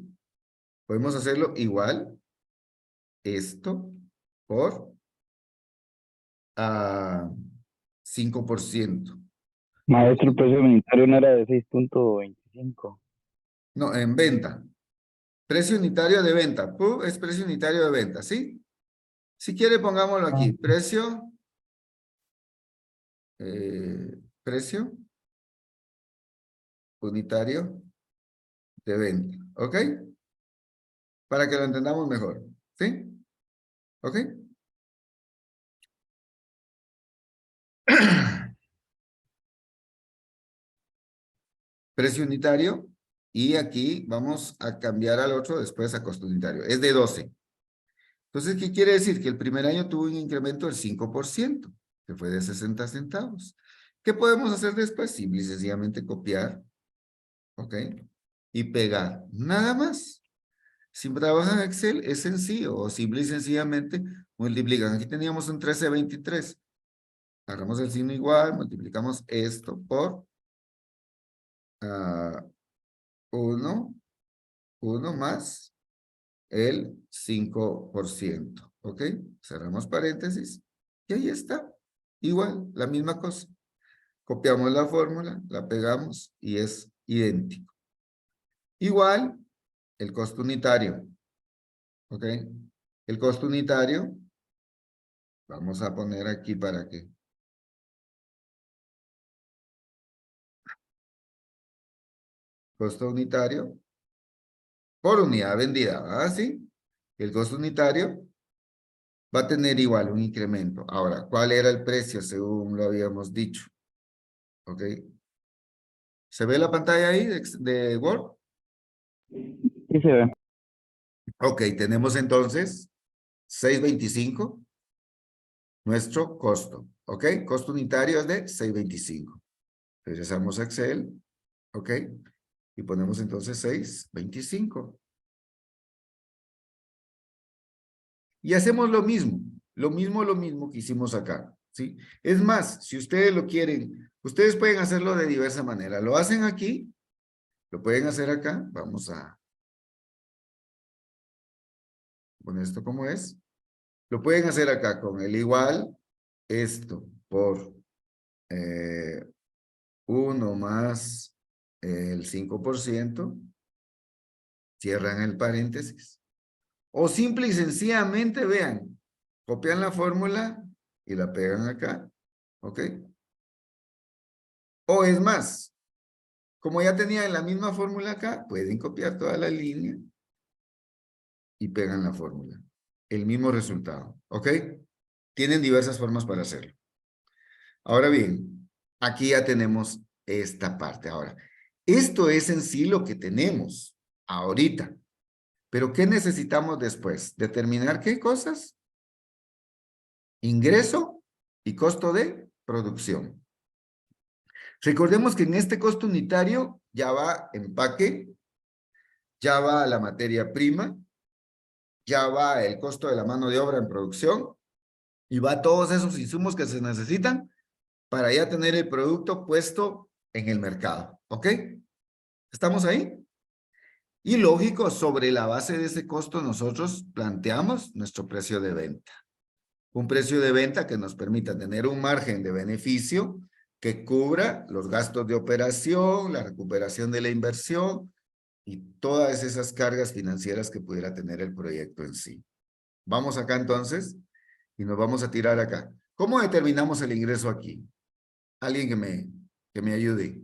Podemos hacerlo igual. Esto por 5%. Maestro, el precio unitario no era de 6.25. No, en venta. Precio unitario de venta. Es precio unitario de venta, ¿sí? Si quiere, pongámoslo aquí. Precio. Precio unitario de venta. ¿Ok? Para que lo entendamos mejor. ¿Sí? ¿Ok? Precio unitario. Y aquí vamos a cambiar al otro después a costo unitario. Es de 12. Entonces, ¿qué quiere decir? Que el primer año tuvo un incremento del 5%, que fue de 60 centavos. ¿Qué podemos hacer después? Simple y sencillamente copiar, ¿ok? Y pegar. Nada más. Si trabajan en Excel, es sencillo. O simple y sencillamente multiplican. Aquí teníamos un 1323. Agarramos el signo igual, multiplicamos esto por 1 más el 5%. ¿Ok? Cerramos paréntesis. Y ahí está. Igual, la misma cosa. Copiamos la fórmula, la pegamos y es idéntico. Igual, el costo unitario. ¿Ok? El costo unitario, vamos a poner aquí para que. Costo unitario por unidad vendida. ¿Ah, sí? El costo unitario va a tener igual un incremento. Ahora, ¿cuál era el precio según lo habíamos dicho? ¿Ok? ¿Se ve la pantalla ahí de Word? Sí se ve. Ok, tenemos entonces 6.25, nuestro costo. ¿Ok? Costo unitario es de 6.25. Regresamos a Excel. ¿Ok? Y ponemos entonces 6.25. Y hacemos lo mismo que hicimos acá, ¿sí? Es más, si ustedes lo quieren, ustedes pueden hacerlo de diversa manera. Lo hacen aquí, lo pueden hacer acá. Vamos a poner esto como es. Lo pueden hacer acá con el igual, esto por 1 más el 5%. Cierran el paréntesis. O simple y sencillamente, vean, copian la fórmula y la pegan acá, ¿ok? O es más, como ya tenían la misma fórmula acá, pueden copiar toda la línea y pegan la fórmula. El mismo resultado, ¿ok? Tienen diversas formas para hacerlo. Ahora bien, aquí ya tenemos esta parte. Ahora, esto es en sí lo que tenemos ahorita. Pero ¿qué necesitamos después? ¿Determinar qué cosas? Ingreso y costo de producción. Recordemos que en este costo unitario ya va empaque, ya va la materia prima, ya va el costo de la mano de obra en producción y va todos esos insumos que se necesitan para ya tener el producto puesto en el mercado. ¿Ok? ¿Estamos ahí? Y lógico, sobre la base de ese costo nosotros planteamos nuestro precio de venta. Un precio de venta que nos permita tener un margen de beneficio que cubra los gastos de operación, la recuperación de la inversión y todas esas cargas financieras que pudiera tener el proyecto en sí. Vamos acá entonces y nos vamos a tirar acá. ¿Cómo determinamos el ingreso aquí? Alguien que me ayude.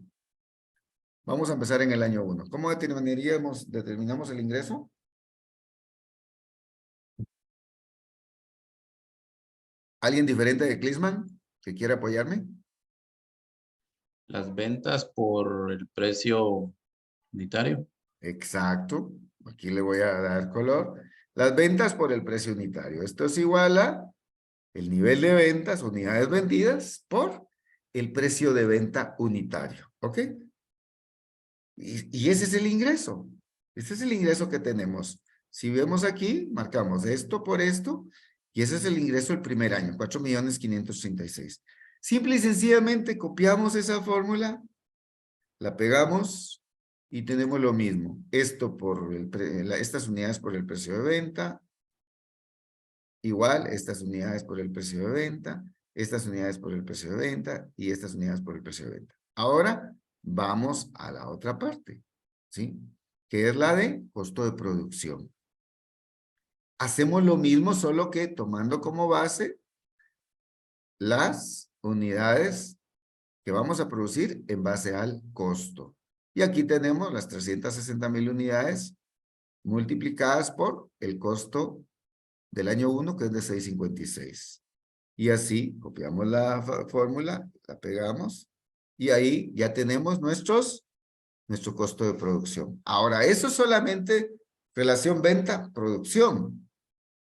Vamos a empezar en el año 1. ¿Cómo determinamos el ingreso? ¿Alguien diferente de Clisman que quiera apoyarme? Las ventas por el precio unitario. Exacto. Aquí le voy a dar color. Las ventas por el precio unitario. Esto es igual a el nivel de ventas, unidades vendidas, por el precio de venta unitario. ¿Ok? Y ese es el ingreso. Ese es el ingreso que tenemos. Si vemos aquí, marcamos esto por esto, y ese es el ingreso del primer año, 4.536.000. Simple y sencillamente copiamos esa fórmula, la pegamos y tenemos lo mismo. Esto por estas unidades por el precio de venta, igual estas unidades por el precio de venta, estas unidades por el precio de venta y estas unidades por el precio de venta. Ahora vamos a la otra parte, ¿sí? Que es la de costo de producción. Hacemos lo mismo, solo que tomando como base las unidades que vamos a producir en base al costo. Y aquí tenemos las 360.000 unidades multiplicadas por el costo del año 1, que es de 6.56. Y así copiamos la fórmula, la pegamos, y ahí ya tenemos nuestro costo de producción. Ahora, eso es solamente relación venta-producción,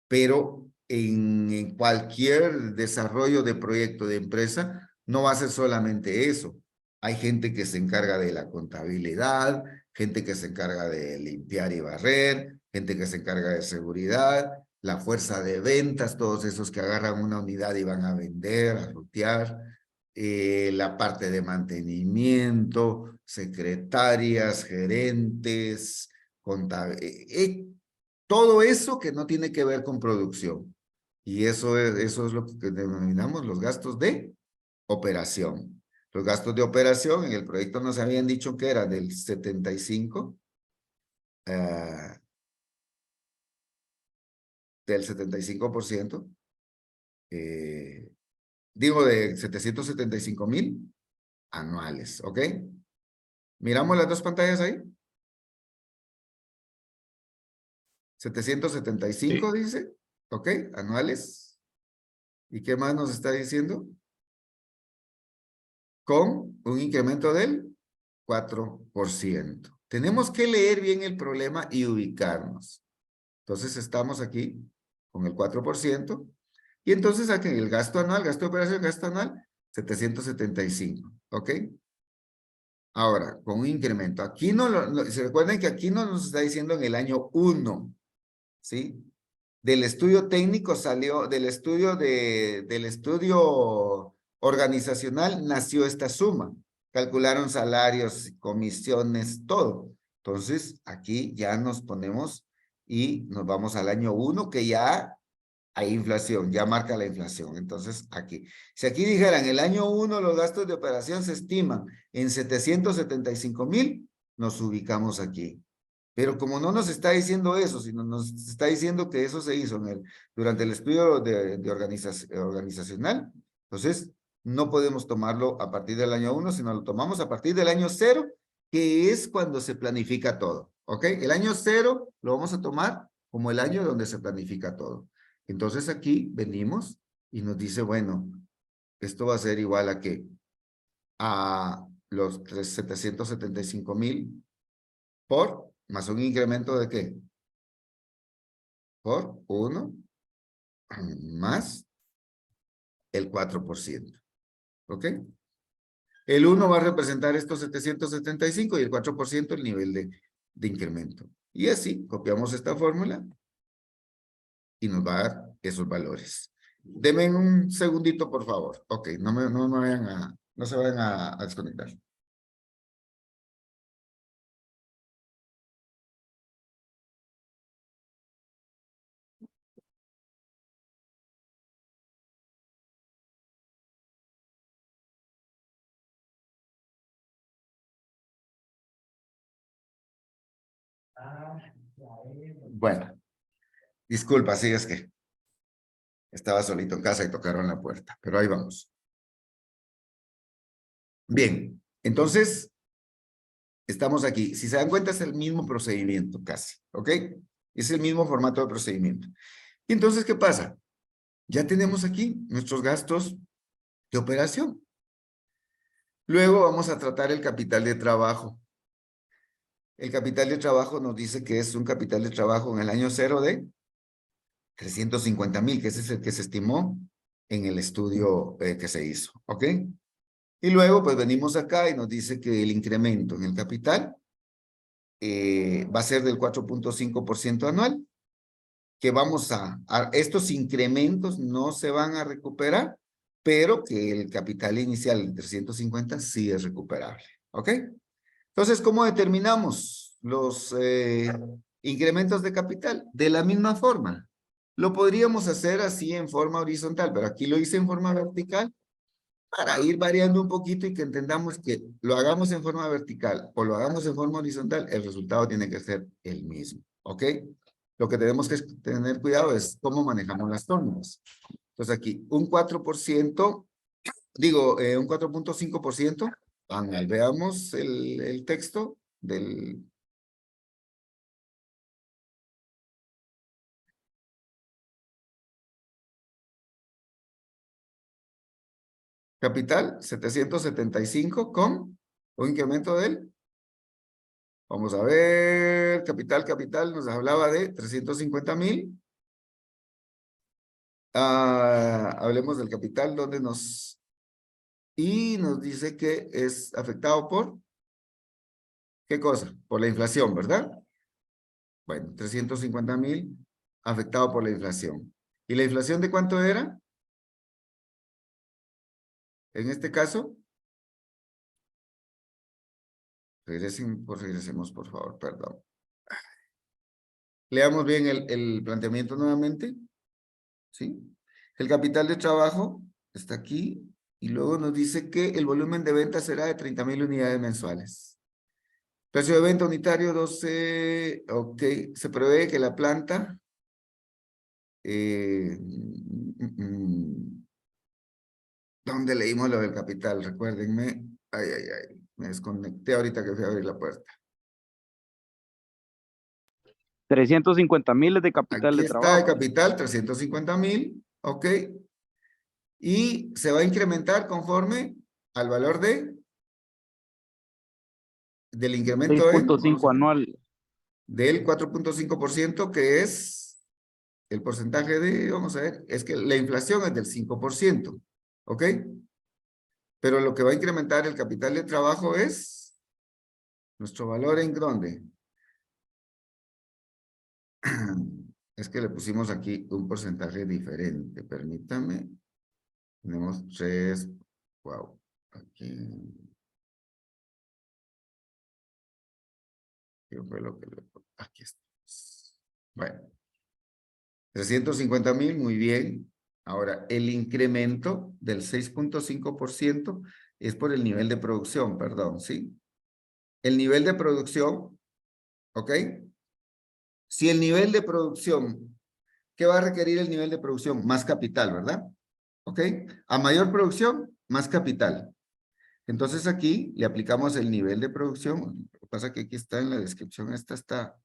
pero en cualquier desarrollo de proyecto de empresa, no va a ser solamente eso. Hay gente que se encarga de la contabilidad, gente que se encarga de limpiar y barrer, gente que se encarga de seguridad, la fuerza de ventas, todos esos que agarran una unidad y van a vender, a rutear, la parte de mantenimiento, secretarias, gerentes, todo eso que no tiene que ver con producción. Y eso es lo que denominamos los gastos de operación. Los gastos de operación en el proyecto nos habían dicho que era del 75%, del 75%, digo de 775.000 anuales, ¿ok? Miramos las dos pantallas ahí. 775 Sí. dice, ¿ok? Anuales. ¿Y qué más nos está diciendo? Con un incremento del 4%. Tenemos que leer bien el problema y ubicarnos. Entonces estamos aquí con el 4%. Y entonces aquí el gasto anual, gasto de operación, gasto anual, 775. ¿Ok? Ahora, con un incremento. Aquí se recuerden que aquí no nos está diciendo en el año 1. ¿Sí? Del estudio técnico salió, del estudio organizacional nació esta suma. Calcularon salarios, comisiones, todo. Entonces, aquí ya nos ponemos y nos vamos al año 1, que ya hay inflación, ya marca la inflación. Entonces, aquí. Si aquí dijeran, el año 1 los gastos de operación se estiman en 775.000, nos ubicamos aquí. Pero como no nos está diciendo eso, sino nos está diciendo que eso se hizo durante el estudio organizacional, entonces no podemos tomarlo a partir del año 1, sino lo tomamos a partir del año 0, que es cuando se planifica todo. ¿Ok? El año 0 lo vamos a tomar como el año donde se planifica todo. Entonces aquí venimos y nos dice, bueno, esto va a ser igual a ¿qué? A los 775.000 por, más un incremento de ¿qué? Por 1 más el 4%. ¿Ok? El 1 va a representar estos 775 y el 4% el nivel de incremento. Y así copiamos esta fórmula y nos va a dar esos valores. Denme un segundito, por favor. Ok, no se vayan a desconectar. Bueno, disculpa, sí, es que estaba solito en casa y tocaron la puerta, pero ahí vamos. Bien, entonces, estamos aquí. Si se dan cuenta, es el mismo procedimiento casi, ¿ok? Es el mismo formato de procedimiento. Y entonces, ¿qué pasa? Ya tenemos aquí nuestros gastos de operación. Luego vamos a tratar el capital de trabajo. El capital de trabajo nos dice que es un capital de trabajo en el año 0 de 350,000, que ese es el que se estimó en el estudio que se hizo, ¿ok? Y luego, pues venimos acá y nos dice que el incremento en el capital va a ser del 4.5% anual, que vamos estos incrementos no se van a recuperar, pero que el capital inicial de 350 sí es recuperable, ¿ok? Entonces, ¿cómo determinamos los incrementos de capital? De la misma forma. Lo podríamos hacer así en forma horizontal, pero aquí lo hice en forma vertical para ir variando un poquito y que entendamos que lo hagamos en forma vertical o lo hagamos en forma horizontal, el resultado tiene que ser el mismo, ¿ok? Lo que tenemos que tener cuidado es cómo manejamos las fórmulas. Entonces aquí, un 4%, un 4.5%, veamos el texto del... Capital, 775 con un incremento del... Vamos a ver, capital, nos hablaba de 350,000. Hablemos del capital donde nos... Y nos dice que es afectado por... ¿Qué cosa? Por la inflación, ¿verdad? Bueno, 350,000 afectado por la inflación. ¿Y la inflación de cuánto era? En este caso... Regresemos, por favor, perdón. Leamos bien el planteamiento nuevamente. ¿Sí? El capital de trabajo está aquí y luego nos dice que el volumen de venta será de 30,000 unidades mensuales. Precio de venta unitario 12, ok, se prevé que la planta ¿dónde leímos lo del capital? Recuérdenme, me desconecté ahorita que fui a abrir la puerta. 350,000 es de capital Aquí de está el trabajo. capital, 350,000, ok. Y se va a incrementar conforme al valor del incremento en... 6.5 anual. Del 4.5%, que es el porcentaje de, vamos a ver, es que la inflación es del 5%, ¿ok? Pero lo que va a incrementar el capital de trabajo es nuestro valor en ¿dónde? Es que le pusimos aquí un porcentaje diferente, permítame. Tenemos 3, wow, aquí. ¿Qué fue lo que aquí está? Bueno. 350,000, muy bien. Ahora, el incremento del 6.5% es por el nivel de producción, perdón, ¿sí? El nivel de producción, ¿ok? Si el nivel de producción, ¿qué va a requerir el nivel de producción? Más capital, ¿verdad? ¿Ok? A mayor producción, más capital. Entonces aquí le aplicamos el nivel de producción. Lo que pasa es que aquí está en la descripción, esta está...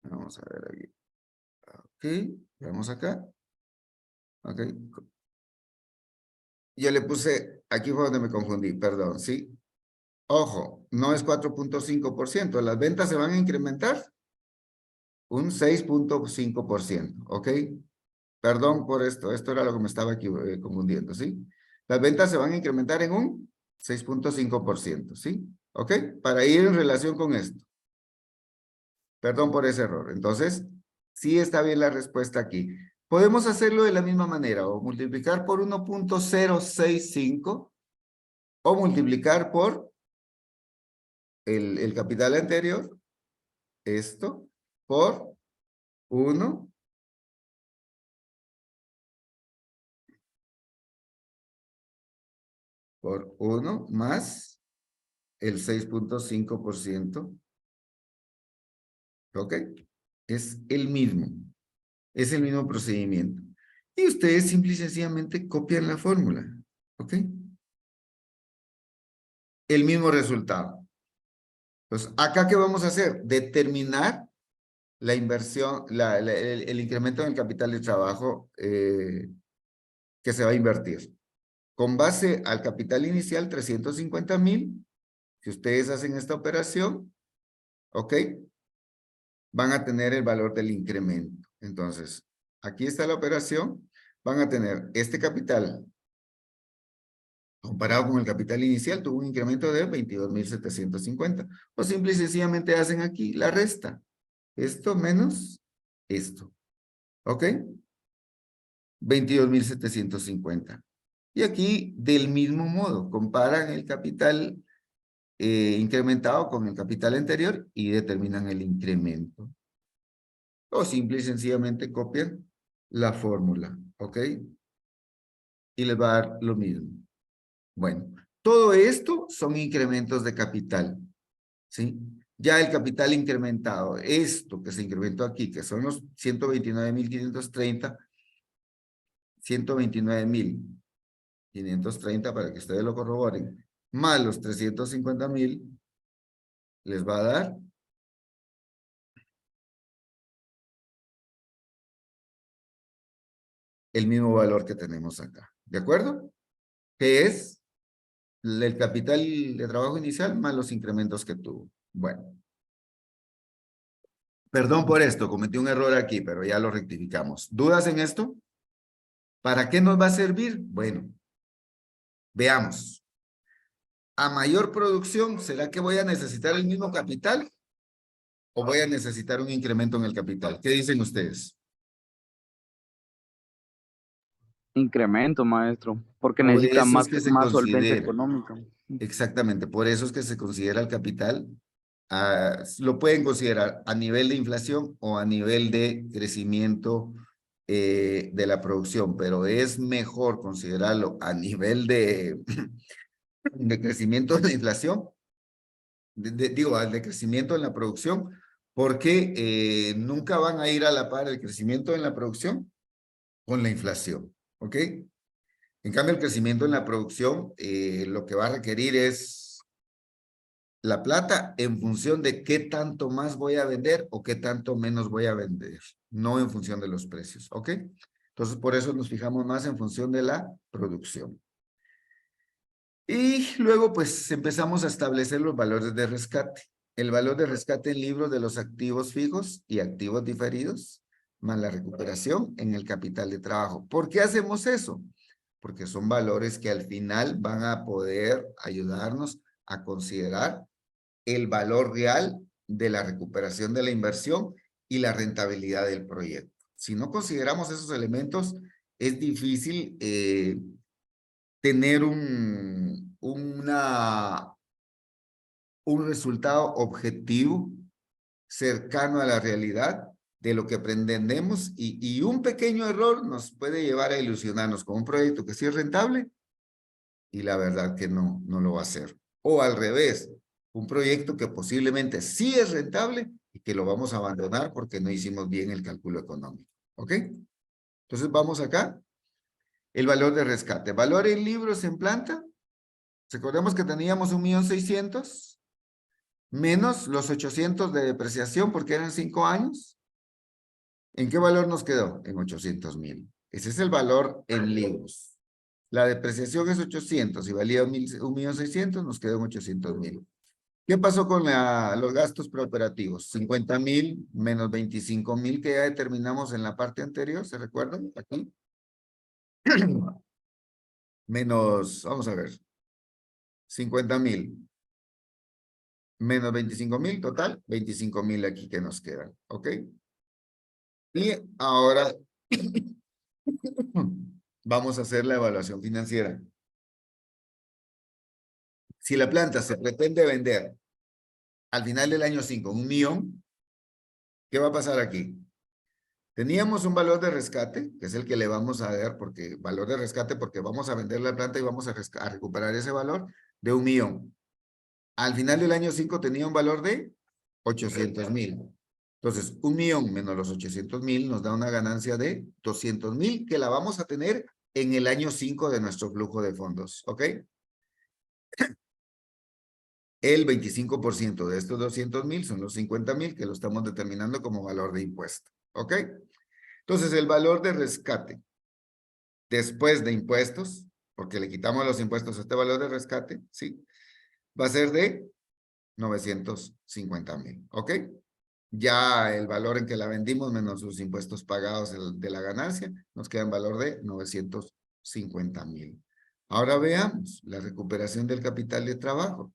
Vamos a ver aquí. Ok, veamos acá. Ok. Yo le puse, aquí fue donde me confundí, perdón, ¿sí? Ojo, no es 4.5%, las ventas se van a incrementar un 6.5%, ¿ok? Perdón por esto era lo que me estaba confundiendo, ¿sí? Las ventas se van a incrementar en un 6.5%, ¿sí? ¿Ok? Para ir en relación con esto. Perdón por ese error. Entonces, sí está bien la respuesta aquí. Podemos hacerlo de la misma manera, o multiplicar por 1.065 o multiplicar por el capital anterior, esto, por 1 por 1 más el 6.5%. ¿Ok? Es el mismo procedimiento. Y ustedes simple y sencillamente copian la fórmula. ¿Ok? El mismo resultado. Entonces, ¿acá qué vamos a hacer? Determinar la inversión, el incremento en el capital de trabajo que se va a invertir. Con base al capital inicial, 350,000, si ustedes hacen esta operación, ¿ok? Van a tener el valor del incremento. Entonces, aquí está la operación. Van a tener este capital, comparado con el capital inicial, tuvo un incremento de 22,750. O simple y sencillamente hacen aquí la resta. Esto menos esto. ¿Ok? 22,750. Y aquí, del mismo modo, comparan el capital incrementado con el capital anterior y determinan el incremento. O simple y sencillamente copian la fórmula. ¿Ok? Y les va a dar lo mismo. Bueno, todo esto son incrementos de capital. ¿Sí? Ya el capital incrementado, esto que se incrementó aquí, que son los 129,530, 129,530 para que ustedes lo corroboren, más los 350,000, les va a dar el mismo valor que tenemos acá. ¿De acuerdo? Que es el capital de trabajo inicial más los incrementos que tuvo. Bueno. Perdón por esto, cometí un error aquí, pero ya lo rectificamos. ¿Dudas en esto? ¿Para qué nos va a servir? Bueno, veamos. A mayor producción, ¿será que voy a necesitar el mismo capital? ¿O voy a necesitar un incremento en el capital? ¿Qué dicen ustedes? Incremento, maestro, porque Por necesita eso es que se más solvencia considera, económica. exactamente, por eso es que se considera el capital, lo pueden considerar a nivel de inflación o a nivel de crecimiento de la producción, pero es mejor considerarlo a nivel de crecimiento de la inflación, digo, al de crecimiento en la producción, porque nunca van a ir a la par el crecimiento en la producción con la inflación, ¿ok? En cambio, el crecimiento en la producción lo que va a requerir es la plata en función de qué tanto más voy a vender o qué tanto menos voy a vender, no en función de los precios, ¿ok? Entonces, por eso nos fijamos más en función de la producción. Y luego, pues, empezamos a establecer los valores de rescate. El valor de rescate en libros de los activos fijos y activos diferidos, más la recuperación en el capital de trabajo. ¿Por qué hacemos eso? Porque son valores que al final van a poder ayudarnos a considerar el valor real de la recuperación de la inversión y la rentabilidad del proyecto. Si no consideramos esos elementos, es difícil tener un resultado objetivo cercano a la realidad de lo que pretendemos y un pequeño error nos puede llevar a ilusionarnos con un proyecto que sí es rentable y la verdad que no lo va a hacer. O al revés, un proyecto que posiblemente sí es rentable y que lo vamos a abandonar porque no hicimos bien el cálculo económico. ¿Ok? Entonces vamos acá. El valor de rescate. Valor en libros en planta. Recordemos que teníamos 1,600,000 menos los 800 de depreciación porque eran 5 años. ¿En qué valor nos quedó? En 800,000. Ese es el valor en libros. La depreciación es 800 y valía 1,600,000, nos quedó en 800,000. ¿Qué pasó con los gastos preoperativos? 50,000 menos 25,000 que ya determinamos en la parte anterior, ¿se recuerdan? Aquí. Menos, vamos a ver, 50,000 menos 25,000, total, 25,000 aquí que nos quedan, ¿ok? Y ahora vamos a hacer la evaluación financiera. Si la planta se pretende vender al final del año 5, 1,000,000, ¿qué va a pasar aquí? Teníamos un valor de rescate, que es el que le vamos a dar, porque valor de rescate, porque vamos a vender la planta y vamos a recuperar ese valor de 1,000,000. Al final del año 5 tenía un valor de 800,000. Entonces, 1,000,000 menos los 800,000 nos da una ganancia de 200,000 que la vamos a tener en el año 5 de nuestro flujo de fondos, ¿ok? El 25% de estos 200,000 son los 50,000 que lo estamos determinando como valor de impuesto. ¿Ok? Entonces, el valor de rescate después de impuestos, porque le quitamos los impuestos a este valor de rescate, ¿sí? Va a ser de 950,000. ¿Ok? Ya el valor en que la vendimos menos los impuestos pagados de la ganancia, nos queda en valor de 950,000. Ahora veamos la recuperación del capital de trabajo.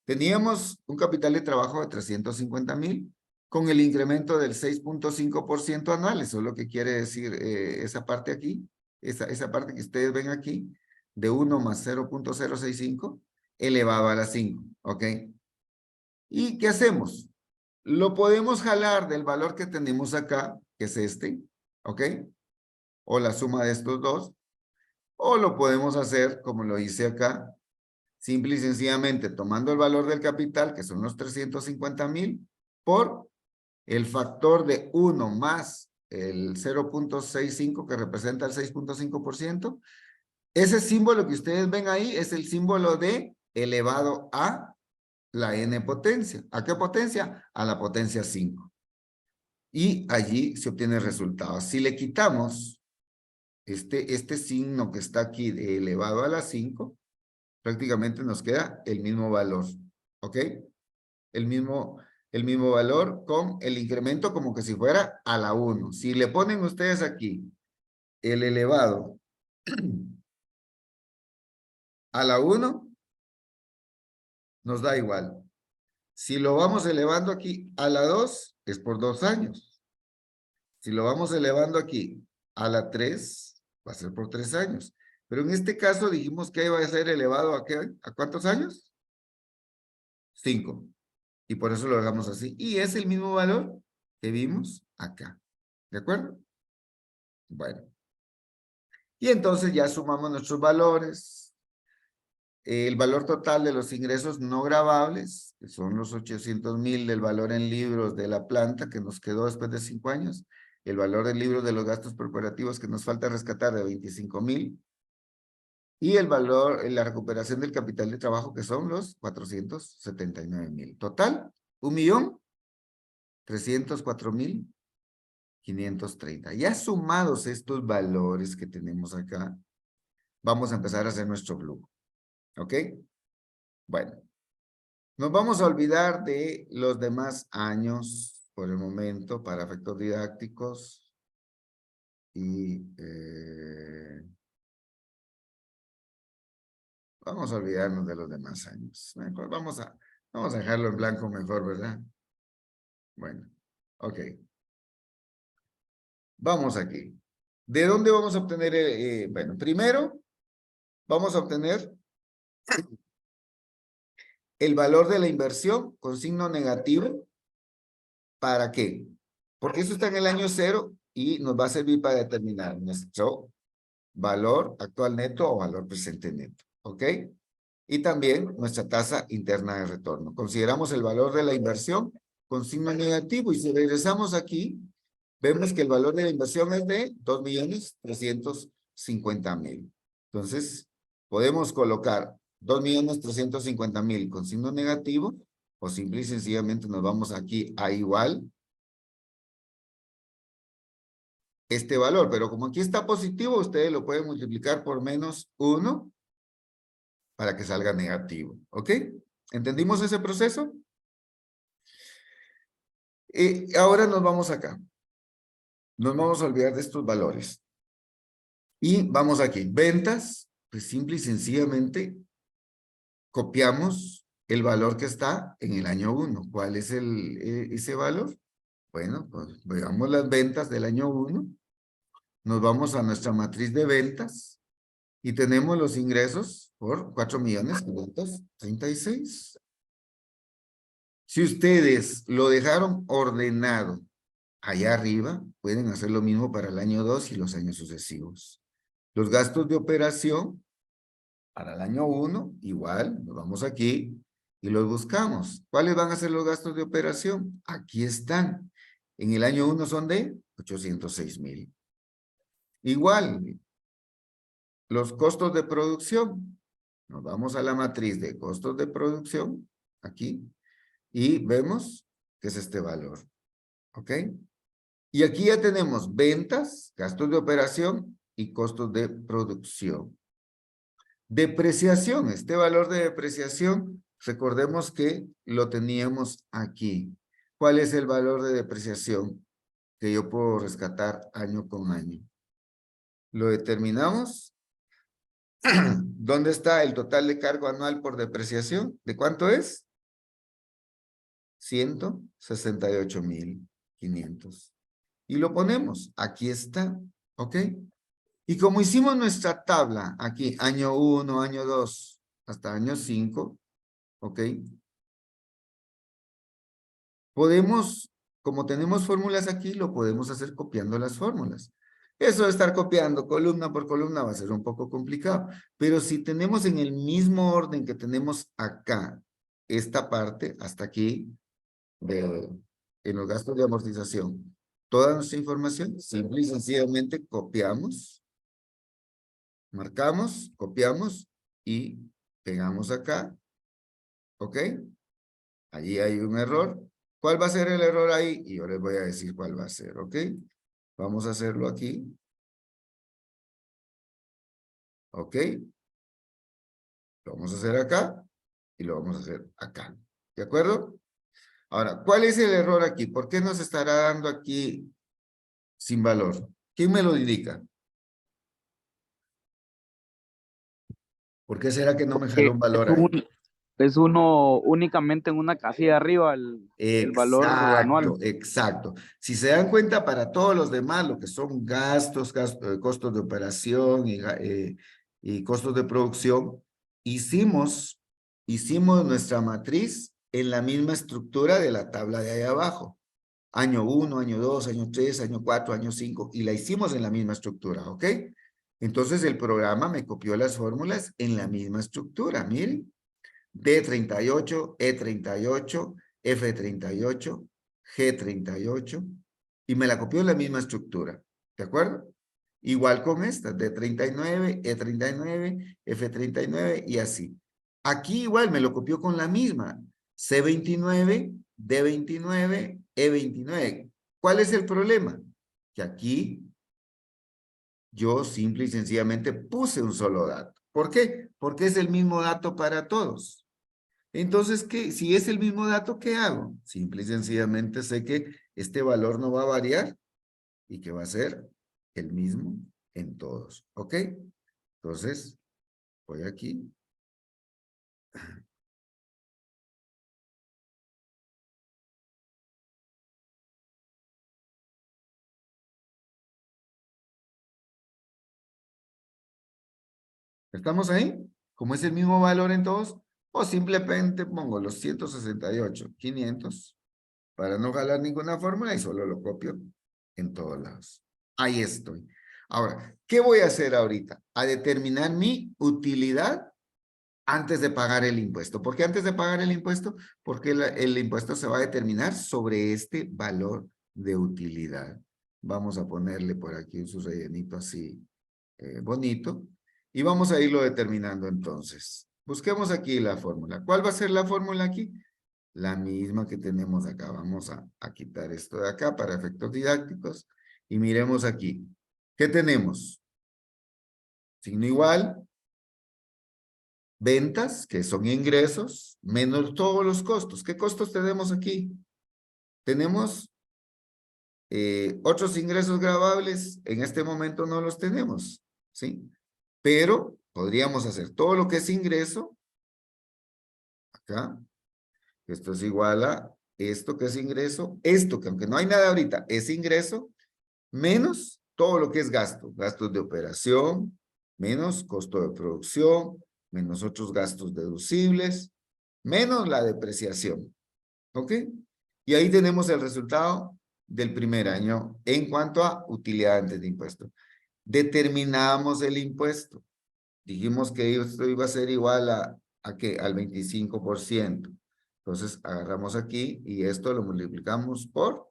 Teníamos un capital de trabajo de 350,000 con el incremento del 6.5% anual. Eso es lo que quiere decir esa parte aquí, esa parte que ustedes ven aquí, de 1 más 0.065 elevado a la 5. ¿Ok? ¿Y qué hacemos? Lo podemos jalar del valor que tenemos acá, que es este, ¿ok? O la suma de estos dos. O lo podemos hacer, como lo hice acá, simple y sencillamente tomando el valor del capital, que son los 350,000, por el factor de 1 más el 0.65, que representa el 6.5%. Ese símbolo que ustedes ven ahí es el símbolo de elevado a la n potencia. ¿A qué potencia? A la potencia 5. Y allí se obtiene el resultado. Si le quitamos este signo que está aquí de elevado a la 5, prácticamente nos queda el mismo valor. ¿Ok? El mismo valor con el incremento como que si fuera a la 1. Si le ponen ustedes aquí el elevado a la 1, nos da igual. Si lo vamos elevando aquí a la 2, es por 2 años. Si lo vamos elevando aquí a la 3, va a ser por 3 años. Pero en este caso dijimos que iba a ser elevado ¿a qué? ¿A cuántos años? 5. Y por eso lo dejamos así. Y es el mismo valor que vimos acá. ¿De acuerdo? Bueno. Y entonces ya sumamos nuestros valores. El valor total de los ingresos no gravables, que son los 800,000 del valor en libros de la planta que nos quedó después de 5 años. El valor del libro de los gastos corporativos que nos falta rescatar de 25,000. Y el valor, la recuperación del capital de trabajo que son los 479,000. Total, 1,304,530. Ya sumados estos valores que tenemos acá, vamos a empezar a hacer nuestro flujo. ¿Ok? Bueno, nos vamos a olvidar de los demás años por el momento para efectos didácticos y vamos a olvidarnos de los demás años. Mejor vamos a dejarlo en blanco mejor, ¿verdad? Bueno, ok. Vamos aquí. ¿De dónde vamos a obtener? Bueno, primero vamos a obtener el valor de la inversión con signo negativo. ¿Para qué? Porque eso está en el año 0 y nos va a servir para determinar nuestro valor actual neto o valor presente neto. ¿Ok? Y también nuestra tasa interna de retorno. Consideramos el valor de la inversión con signo negativo y si regresamos aquí, vemos que el valor de la inversión es de 2,350,000. Entonces, podemos colocar 2,350,000 con signo negativo o simple y sencillamente nos vamos aquí a igual este valor. Pero como aquí está positivo, ustedes lo pueden multiplicar por menos 1 para que salga negativo. ¿Ok? ¿Entendimos ese proceso? Ahora nos vamos acá. Nos vamos a olvidar de estos valores. Y vamos aquí. Ventas, pues simple y sencillamente copiamos el valor que está en el año 1. ¿Cuál es ese valor? Bueno, pues veamos las ventas del año 1. Nos vamos a nuestra matriz de ventas y tenemos los ingresos por 4,536,000. Si ustedes lo dejaron ordenado allá arriba, pueden hacer lo mismo para el año 2 y los años sucesivos. Los gastos de operación para el año 1, igual, nos vamos aquí y los buscamos. ¿Cuáles van a ser los gastos de operación? Aquí están. En el año 1 son de 806,000. Igual, los costos de producción. Nos vamos a la matriz de costos de producción aquí, y vemos que es este valor, ¿ok? Y aquí ya tenemos ventas, gastos de operación y costos de producción. Depreciación, este valor de depreciación, recordemos que lo teníamos aquí. ¿Cuál es el valor de depreciación que yo puedo rescatar año con año? Lo determinamos. ¿Dónde está el total de cargo anual por depreciación? ¿De cuánto es? 168,500. Y lo ponemos. Aquí está. ¿Ok? Y como hicimos nuestra tabla aquí, año 1, año 2, hasta año 5, ¿ok? Podemos, como tenemos fórmulas aquí, lo podemos hacer copiando las fórmulas. Eso de estar copiando columna por columna va a ser un poco complicado, pero si tenemos en el mismo orden que tenemos acá, esta parte, hasta aquí, en los gastos de amortización, toda nuestra información, simple y sencillamente copiamos, marcamos, copiamos y pegamos acá, ¿ok? Allí hay un error. ¿Cuál va a ser el error ahí? Y yo les voy a decir cuál va a ser, ¿ok? Vamos a hacerlo aquí. ¿Ok? Lo vamos a hacer acá y lo vamos a hacer acá. ¿De acuerdo? Ahora, ¿cuál es el error aquí? ¿Por qué nos estará dando aquí sin valor? ¿Quién me lo indica? ¿Por qué será que no me jaló un valor ahí? Es uno únicamente en una casilla arriba el valor anual. Exacto, exacto. Si se dan cuenta, para todos los demás, lo que son gastos, costos de operación y costos de producción, hicimos nuestra matriz en la misma estructura de la tabla de ahí abajo. Año 1, año 2, año 3, año 4, año 5, y la hicimos en la misma estructura, ¿ok? Entonces el programa me copió las fórmulas en la misma estructura, miren. D38, E38, F38, G38, y me la copió en la misma estructura, ¿de acuerdo? Igual con esta, D39, E39, F39 y así. Aquí igual me lo copió con la misma, C29, D29, E29. ¿Cuál es el problema? Que aquí yo simple y sencillamente puse un solo dato. ¿Por qué? Porque es el mismo dato para todos. Entonces, si es el mismo dato, ¿qué hago? Simple y sencillamente sé que este valor no va a variar y que va a ser el mismo en todos. ¿Ok? Entonces, voy aquí. ¿Estamos ahí? Como es el mismo valor en todos, o simplemente pongo los 168,500 para no jalar ninguna fórmula y solo lo copio en todos lados. Ahí estoy. Ahora, ¿qué voy a hacer ahorita? A determinar mi utilidad antes de pagar el impuesto. ¿Por qué antes de pagar el impuesto? Porque el impuesto se va a determinar sobre este valor de utilidad. Vamos a ponerle por aquí un rellenito así bonito. Y vamos a irlo determinando entonces. Busquemos aquí la fórmula. ¿Cuál va a ser la fórmula aquí? La misma que tenemos acá. Vamos a quitar esto de acá para efectos didácticos. Y miremos aquí. ¿Qué tenemos? Signo igual. Ventas, que son ingresos, menos todos los costos. ¿Qué costos tenemos aquí? Tenemos otros ingresos gravables. En este momento no los tenemos, ¿sí? Pero podríamos hacer todo lo que es ingreso. Acá. Esto es igual a esto que es ingreso. Esto que aunque no hay nada ahorita es ingreso. Menos todo lo que es gasto. Gastos de operación. Menos costo de producción. Menos otros gastos deducibles. Menos la depreciación. ¿Ok? Y ahí tenemos el resultado del primer año en cuanto a utilidad antes de impuesto. Determinamos el impuesto. Dijimos que esto iba a ser igual ¿a qué? Al 25%. Entonces agarramos aquí y esto lo multiplicamos por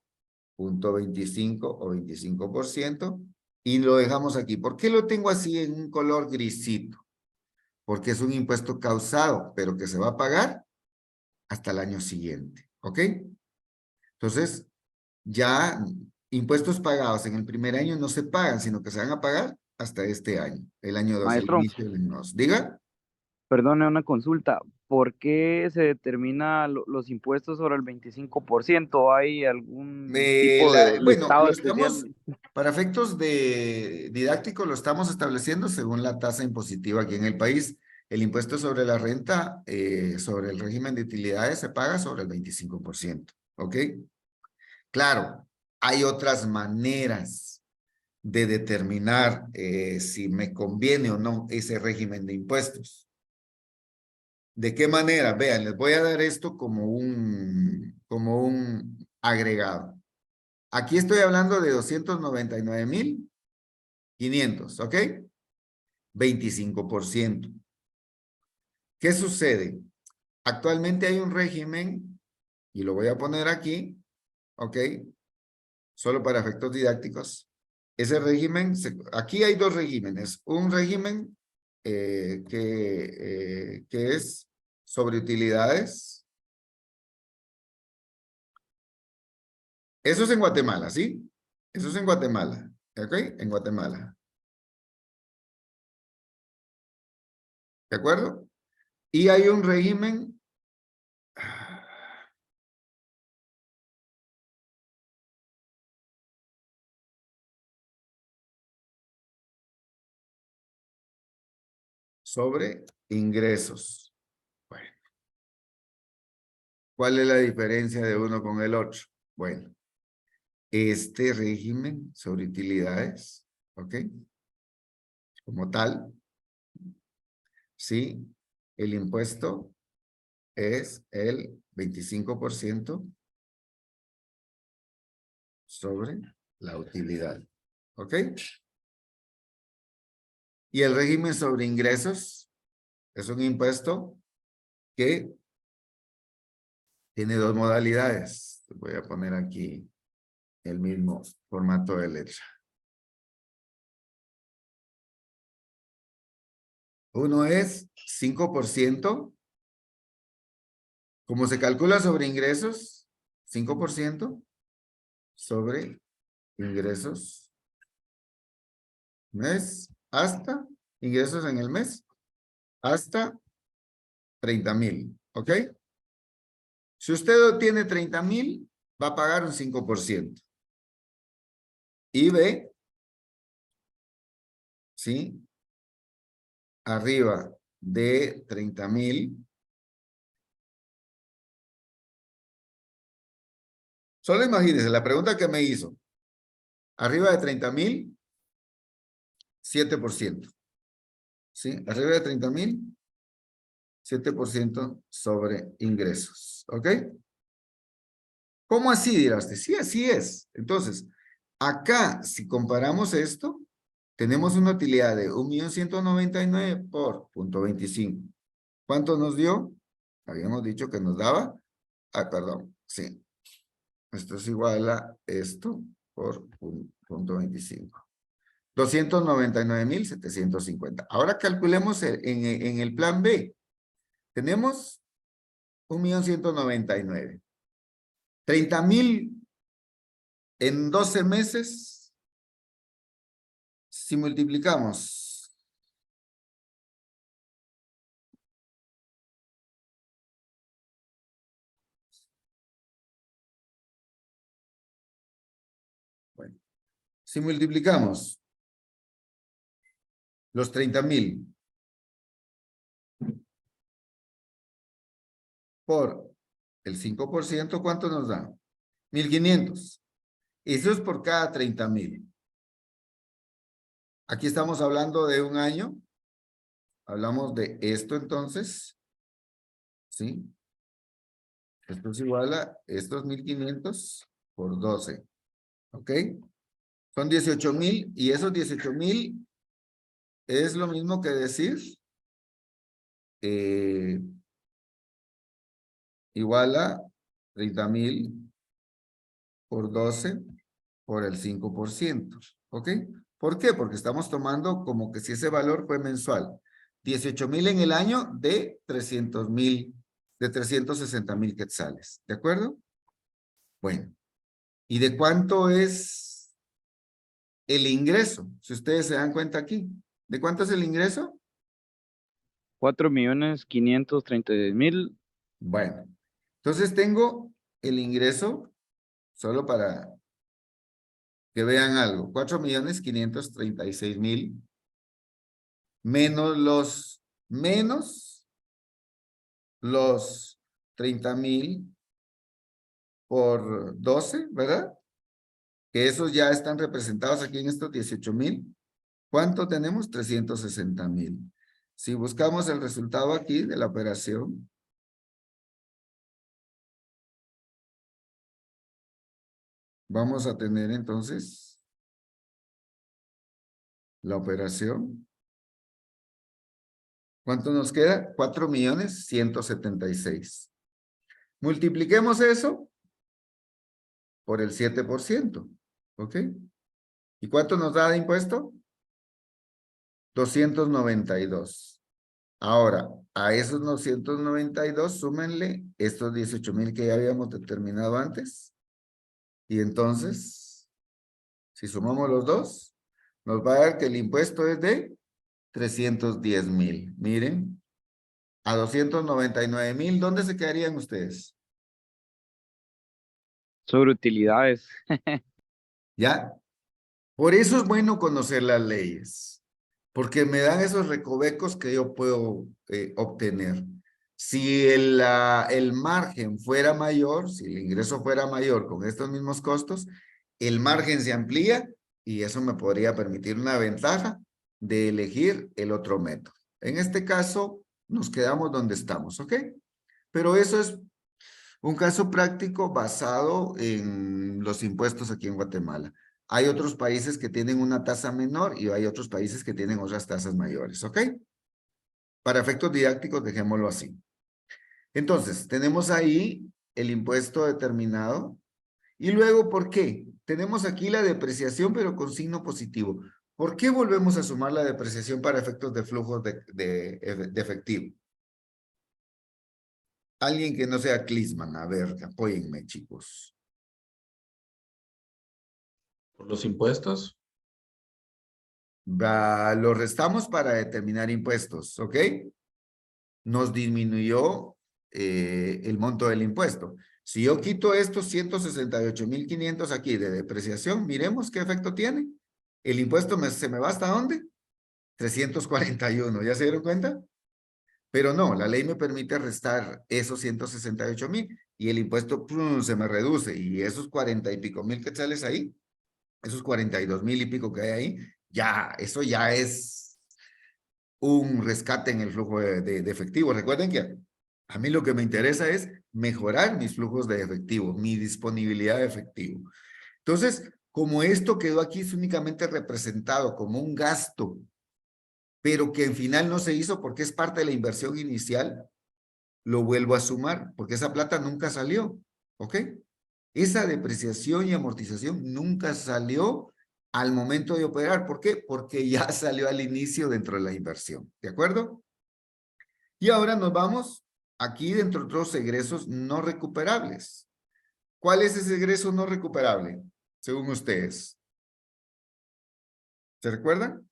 0.25 o 25% y lo dejamos aquí. ¿Por qué lo tengo así en un color grisito? Porque es un impuesto causado, pero que se va a pagar hasta el año siguiente, ¿ok? Entonces, ya impuestos pagados en el primer año no se pagan, sino que se van a pagar hasta este año, el año 2, el Maestro, inicio del año 2. Diga. perdone una consulta. ¿Por qué se determina los impuestos sobre el 25%? ¿Hay algún tipo de Bueno, listado lo especial? estamos, para efectos de didáctico, lo estamos estableciendo según la tasa impositiva aquí en el país. El impuesto sobre la renta, sobre el régimen de utilidades, se paga sobre el 25%, ¿ok? Claro, hay otras maneras de determinar si me conviene o no ese régimen de impuestos. ¿De qué manera? Vean, les voy a dar esto como un agregado. Aquí estoy hablando de 299,500, ¿ok? 25%. ¿Qué sucede? Actualmente hay un régimen, y lo voy a poner aquí, ¿ok? Solo para efectos didácticos. Ese régimen, aquí hay dos regímenes. Un régimen que es sobre utilidades. Eso es en Guatemala, ¿sí? Eso es en Guatemala, ¿ok? En Guatemala. ¿De acuerdo? Y hay un régimen sobre ingresos. Bueno, ¿cuál es la diferencia de uno con el otro? Bueno, este régimen sobre utilidades, ¿ok? Como tal, sí, el impuesto es el 25% sobre la utilidad, ¿ok? Y el régimen sobre ingresos es un impuesto que tiene dos modalidades. Voy a poner aquí el mismo formato de letra. Uno es 5%. ¿Cómo se calcula sobre ingresos? 5% sobre ingresos mes hasta ingresos en el mes hasta 30,000. ¿Ok? Si usted obtiene 30,000, va a pagar un 5%. Y ve, ¿sí? Arriba de 30,000. Solo imagínense la pregunta que me hizo. Arriba de 30,000, 7%. ¿Sí? Arriba de 30,000, 7% sobre ingresos. ¿Ok? ¿Cómo así dirás? Sí, así es. Entonces, acá, si comparamos esto, tenemos una utilidad de 1,199,000 por 0.25. ¿Cuánto nos dio? Habíamos dicho que nos daba. Ah, perdón. Sí. Esto es igual a esto por 0.25. 299,750. Ahora calculemos en el plan B. Tenemos 1,199,000. 30,000 en 12 meses. Si multiplicamos. Bueno, si multiplicamos los 30,000 por el 5%, ¿cuánto nos da? 1,500. Eso es por cada 30,000. Aquí estamos hablando de un año. Hablamos de esto entonces. ¿Sí? Esto es igual a estos 1,500 por 12. ¿Ok? Son 18,000 y esos 18,000 es lo mismo que decir igual a 30,000 por 12 por el 5%. ¿Ok? ¿Por qué? Porque estamos tomando como que si ese valor fue mensual. 18,000 en el año de 300,000 de 360,000 quetzales. ¿De acuerdo? Bueno. ¿Y de cuánto es el ingreso? Si ustedes se dan cuenta aquí. ¿De cuánto es el ingreso? 4.536.000. Bueno. Entonces tengo el ingreso, solo para que vean algo. 4.536.000 menos los 30,000 por 12, ¿verdad? Que esos ya están representados aquí en estos 18,000. ¿Cuánto tenemos? 360,000. Si buscamos el resultado aquí de la operación, vamos a tener entonces la operación. ¿Cuánto nos queda? 4,176,000. Multipliquemos eso por el 7%. ¿Ok? ¿Y cuánto nos da de impuesto? 292. Ahora, a esos 292, súmenle estos 18,000 que ya habíamos determinado antes. Y entonces, si sumamos los dos, nos va a dar que el impuesto es de 310,000. Miren, a 299,000, ¿dónde se quedarían ustedes? Sobre utilidades. ¿Ya? Por eso es bueno conocer las leyes, porque me dan esos recovecos que yo puedo obtener. Si el margen fuera mayor, si el ingreso fuera mayor con estos mismos costos, el margen se amplía y eso me podría permitir una ventaja de elegir el otro método. En este caso, nos quedamos donde estamos, ¿ok? Pero eso es un caso práctico basado en los impuestos aquí en Guatemala. Hay otros países que tienen una tasa menor y hay otros países que tienen otras tasas mayores, ¿ok? Para efectos didácticos, dejémoslo así. Entonces, tenemos ahí el impuesto determinado. Y luego, ¿por qué? Tenemos aquí la depreciación, pero con signo positivo. ¿Por qué volvemos a sumar la depreciación para efectos de flujos de efectivo? Alguien que no sea Clisman, a ver, apóyenme, chicos. Por los impuestos. Lo restamos para determinar impuestos, ¿ok? Nos disminuyó el monto del impuesto. Si yo quito estos 168,500 aquí de depreciación, miremos qué efecto tiene. El impuesto se me va ¿hasta dónde? 341, ¿ya se dieron cuenta? Pero no, la ley me permite restar esos 168,000 y el impuesto ¡pum!, se me reduce y esos 40 y pico mil quetzales ahí, esos 42,000 y pico que hay ahí, ya, eso ya es un rescate en el flujo de efectivo. Recuerden que a mí lo que me interesa es mejorar mis flujos de efectivo, mi disponibilidad de efectivo. Entonces, como esto quedó aquí es únicamente representado como un gasto, pero que en final no se hizo porque es parte de la inversión inicial, lo vuelvo a sumar, porque esa plata nunca salió, ¿ok? Esa depreciación y amortización nunca salió al momento de operar. ¿Por qué? Porque ya salió al inicio dentro de la inversión, ¿de acuerdo? Y ahora nos vamos aquí dentro de otros egresos no recuperables. ¿Cuál es ese egreso no recuperable, según ustedes? ¿Se recuerdan?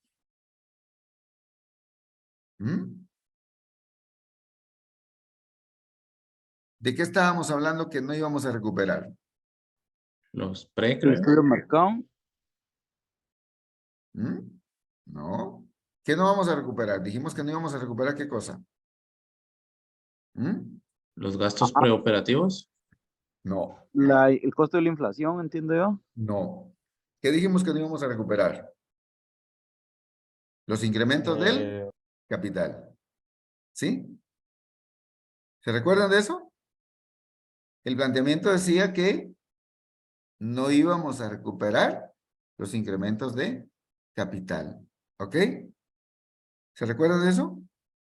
¿Mm? ¿De qué estábamos hablando que no íbamos a recuperar? Los pre, El creo. estudio de mercado. ¿Mm? No. ¿Qué no vamos a recuperar? Dijimos que no íbamos a recuperar ¿qué cosa? ¿Mm? Los gastos preoperativos. No, El costo de la inflación, entiendo yo. no. ¿Qué dijimos que no íbamos a recuperar? Los incrementos del capital. ¿Sí? ¿Se recuerdan de eso? El planteamiento decía que no íbamos a recuperar los incrementos de capital. ¿Ok? ¿Se recuerdan de eso?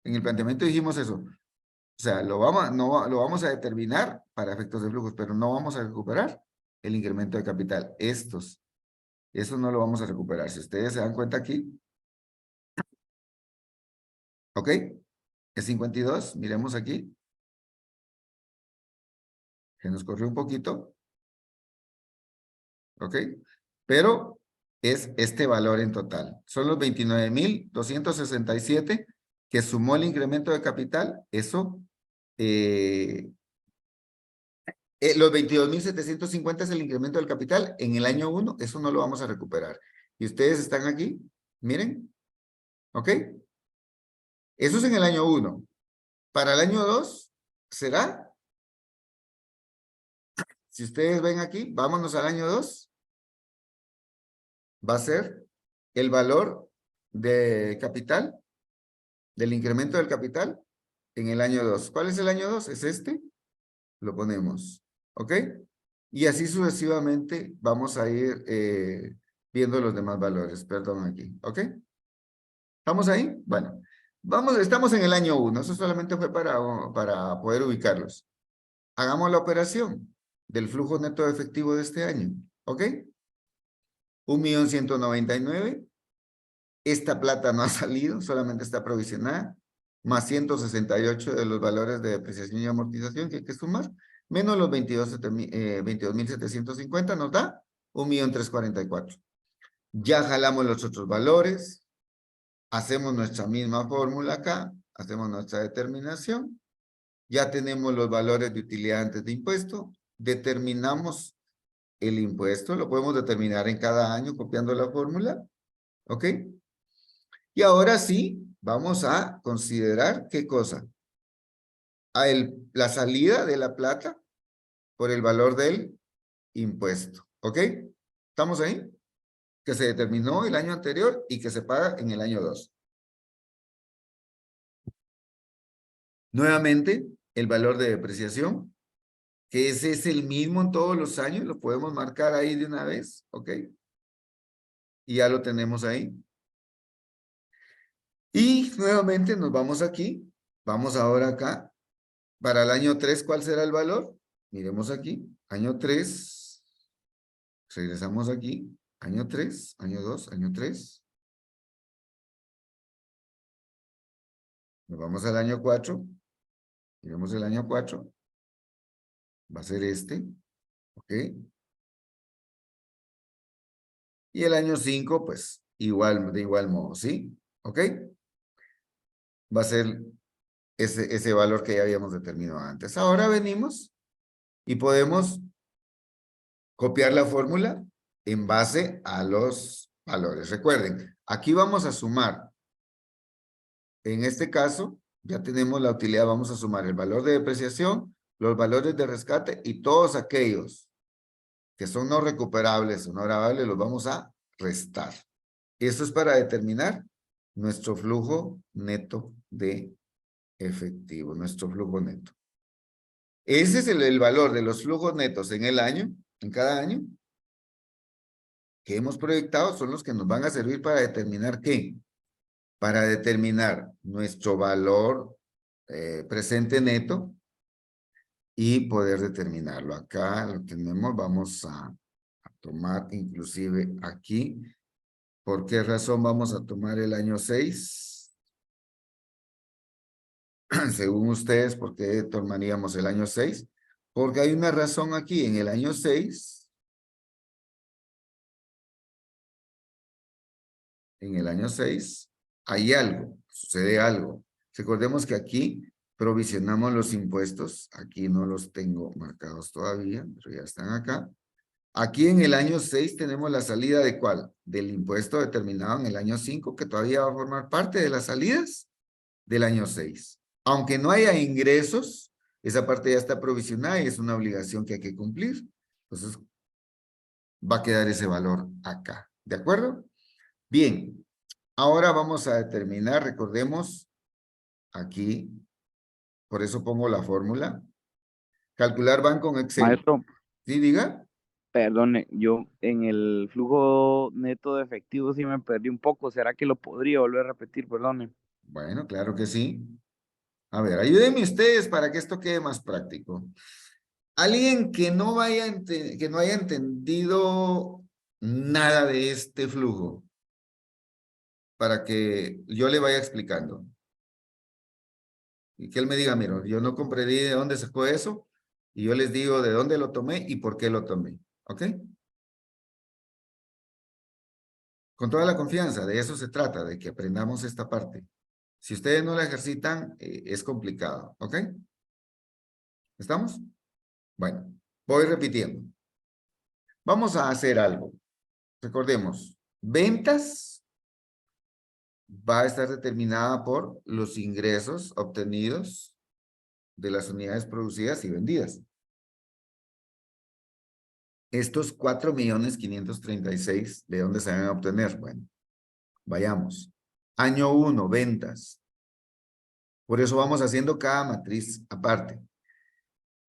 En el planteamiento dijimos eso. O sea, lo vamos a determinar para efectos de flujos, pero no vamos a recuperar el incremento de capital. Eso no lo vamos a recuperar. Si ustedes se dan cuenta aquí. ¿Ok? Es 52. Miremos aquí. Se nos corrió un poquito. ¿Ok? Pero es este valor en total. Son los 29,267 que sumó el incremento de capital. Eso, los 22,750 es el incremento del capital. En el año 1, eso no lo vamos a recuperar. Y ustedes están aquí, miren. ¿Ok? Eso es en el año 1. Para el año 2, ¿será? Si ustedes ven aquí, vámonos al año 2. Va a ser el valor de capital, del incremento del capital en el año 2. ¿Cuál es el año 2? Es este. Lo ponemos. ¿Ok? Y así sucesivamente vamos a ir viendo los demás valores. Perdón aquí. ¿Ok? ¿Estamos ahí? Bueno. Estamos en el año 1. Eso solamente fue para poder ubicarlos. Hagamos la operación del flujo neto de efectivo de este año. ¿Ok? 1,199,000. Esta plata no ha salido, solamente está provisionada, más 168 de los valores de depreciación y amortización que hay que sumar, menos los 22,750 nos da 1,344,000. Ya jalamos los otros valores, hacemos nuestra misma fórmula acá, hacemos nuestra determinación, ya tenemos los valores de utilidad antes de impuesto, determinamos el impuesto, lo podemos determinar en cada año copiando la fórmula, ¿ok? Y ahora sí, vamos a considerar ¿qué cosa? La salida de la plata por el valor del impuesto. ¿Ok? ¿Estamos ahí? Que se determinó el año anterior y que se paga en el año 2. Nuevamente, el valor de depreciación, que ese es el mismo en todos los años, lo podemos marcar ahí de una vez. ¿Ok? Y ya lo tenemos ahí. Y nuevamente nos vamos aquí. Vamos ahora acá. Para el año 3, ¿cuál será el valor? Miremos aquí. Año 3. Regresamos aquí. Año 3, año 2, año 3. Nos vamos al año 4. Miremos el año 4. Va a ser este. ¿Ok? Y el año 5, pues, igual, de igual modo, ¿sí? ¿Ok? Va a ser ese valor que ya habíamos determinado antes. Ahora venimos y podemos copiar la fórmula en base a los valores. Recuerden, aquí vamos a sumar. En este caso, ya tenemos la utilidad, vamos a sumar el valor de depreciación, los valores de rescate y todos aquellos que son no recuperables o no grabables, los vamos a restar. Eso es para determinar nuestro flujo neto de efectivo, nuestro flujo neto. Ese es el valor de los flujos netos en el año, en cada año, que hemos proyectado, son los que nos van a servir para determinar ¿qué? Para determinar nuestro valor presente neto y poder determinarlo. Acá lo tenemos, vamos a tomar inclusive aquí. ¿Por qué razón vamos a tomar el año 6? Según ustedes, ¿por qué tomaríamos el año 6? Porque hay una razón aquí, en el año 6. En el año 6 hay algo, sucede algo. Recordemos que aquí provisionamos los impuestos. Aquí no los tengo marcados todavía, pero ya están acá. Aquí en el año 6 tenemos la salida de ¿cuál? Del impuesto determinado en el año 5, que todavía va a formar parte de las salidas del año 6. Aunque no haya ingresos, esa parte ya está provisionada y es una obligación que hay que cumplir. Entonces, va a quedar ese valor acá. ¿De acuerdo? Bien. Ahora vamos a determinar, recordemos, aquí, por eso pongo la fórmula. Calcular banco en Excel. Maestro, ¿Sí, diga? perdone, yo en el flujo neto de efectivo sí me perdí un poco. ¿Será que lo podría volver a repetir? Perdone. Bueno, claro que sí. A ver, ayúdenme ustedes para que esto quede más práctico. Alguien que no haya entendido nada de este flujo, para que yo le vaya explicando. Y que él me diga, mira, yo no comprendí de dónde sacó eso, Y yo les digo de dónde lo tomé y por qué lo tomé. ¿Ok? Con toda la confianza, de eso se trata, de que aprendamos esta parte. Si ustedes no la ejercitan, es complicado. ¿Ok? ¿Estamos? Bueno, voy repitiendo. Vamos a hacer algo. Recordemos, ventas va a estar determinada por los ingresos obtenidos de las unidades producidas y vendidas. Estos 4.536.000, ¿de dónde se van a obtener? Bueno, vayamos. Año 1, ventas. Por eso vamos haciendo cada matriz aparte.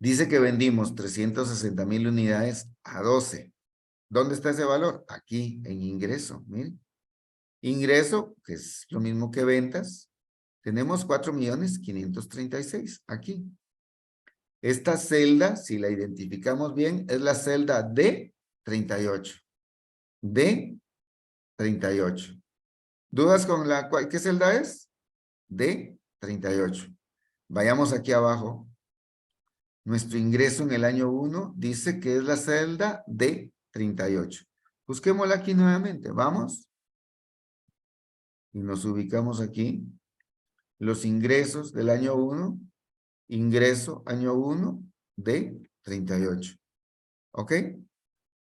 Dice que vendimos 360.000 unidades a 12. ¿Dónde está ese valor? Aquí, en ingreso. Miren. Ingreso, que es lo mismo que ventas. Tenemos 4.536.000 aquí. Esta celda, si la identificamos bien, es la celda D38. D38. ¿Dudas con la cual? ¿Qué celda es? D38. Vayamos aquí abajo. Nuestro ingreso en el año 1 dice que es la celda D38. Busquémosla aquí nuevamente. Vamos. Y nos ubicamos aquí. Los ingresos del año 1. Ingreso año 1 de 38. ¿Ok?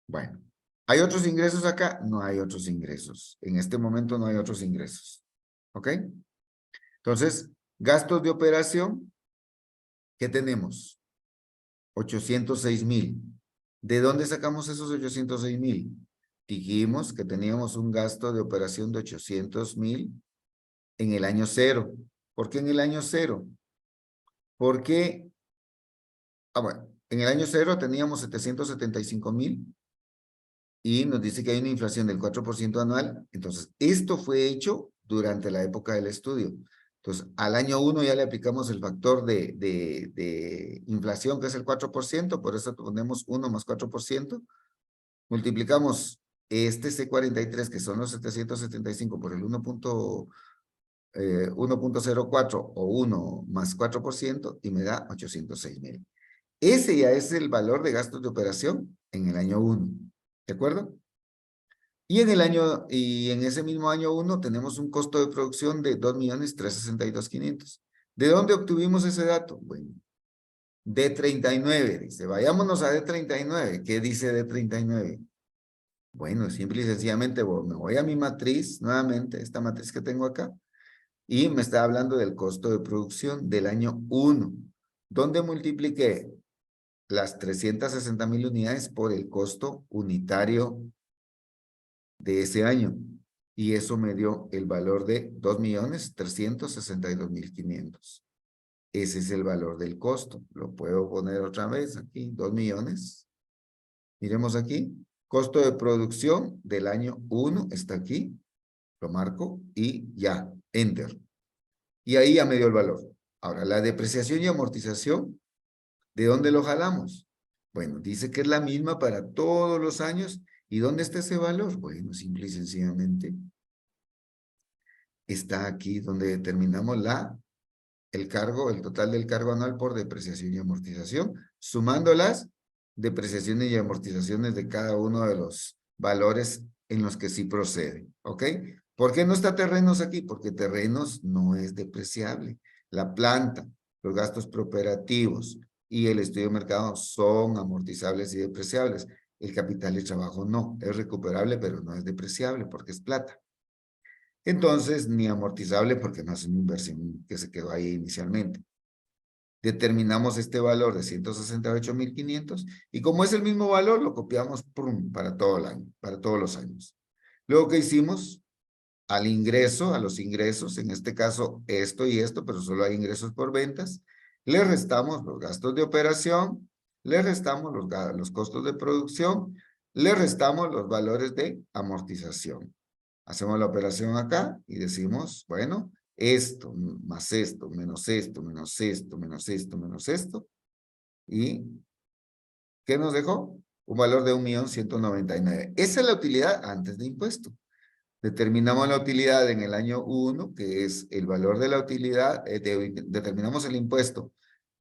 Bueno. ¿Hay otros ingresos acá? No hay otros ingresos. En este momento no hay otros ingresos. ¿Ok? Entonces, gastos de operación. ¿Qué tenemos? 806.000. ¿De dónde sacamos esos 806.000? Dijimos que teníamos un gasto de operación de 800.000 en el año 0. ¿Por qué en el año 0? Porque, bueno, en el año 0 teníamos 775.000 y nos dice que hay una inflación del 4% anual. Entonces, esto fue hecho durante la época del estudio. Entonces, al año 1 ya le aplicamos el factor de inflación, que es el 4%, por eso ponemos 1 más 4%. Multiplicamos este C43, que son los 775, por el 1.04 o 1 más 4%, y me da 806.000. Ese ya es el valor de gastos de operación en el año 1. ¿De acuerdo? Y en ese mismo año 1 tenemos un costo de producción de 2.362.500. ¿De dónde obtuvimos ese dato? Bueno, D39, dice. Vayámonos a D39. ¿Qué dice D39? Bueno, simple y sencillamente me voy a mi matriz, nuevamente, esta matriz que tengo acá, y me está hablando del costo de producción del año 1, donde multipliqué las 360.000 unidades por el costo unitario de ese año. Y eso me dio el valor de 2.362.500. Ese es el valor del costo. Lo puedo poner otra vez aquí, 2 millones. Miremos aquí. Costo de producción del año 1 está aquí. Lo marco y ya, enter. Y ahí ya me dio el valor. Ahora, la depreciación y amortización, ¿de dónde lo jalamos? Bueno, dice que es la misma para todos los años. ¿Y dónde está ese valor? Bueno, simple y sencillamente está aquí donde determinamos el total del cargo anual por depreciación y amortización, sumando las depreciaciones y amortizaciones de cada uno de los valores en los que sí procede. ¿Ok? ¿Por qué no está terrenos aquí? Porque terrenos no es depreciable. La planta, los gastos preoperativos y el estudio de mercado son amortizables y depreciables. El capital de trabajo no, es recuperable, pero no es depreciable porque es plata. Entonces, ni amortizable porque no es una inversión que se quedó ahí inicialmente. Determinamos este valor de 168.500 y como es el mismo valor, lo copiamos para todo el año, para todos los años. Luego, ¿qué hicimos? A los ingresos, en este caso esto y esto, pero solo hay ingresos por ventas, le restamos los gastos de operación, le restamos los costos de producción, le restamos los valores de amortización. Hacemos la operación acá y decimos, bueno, esto, más esto, menos esto, menos esto, menos esto, menos esto. ¿Y qué nos dejó? Un valor de 1.199.000. Esa es la utilidad antes de impuesto. Determinamos la utilidad en el año 1, que es el valor de la utilidad, determinamos el impuesto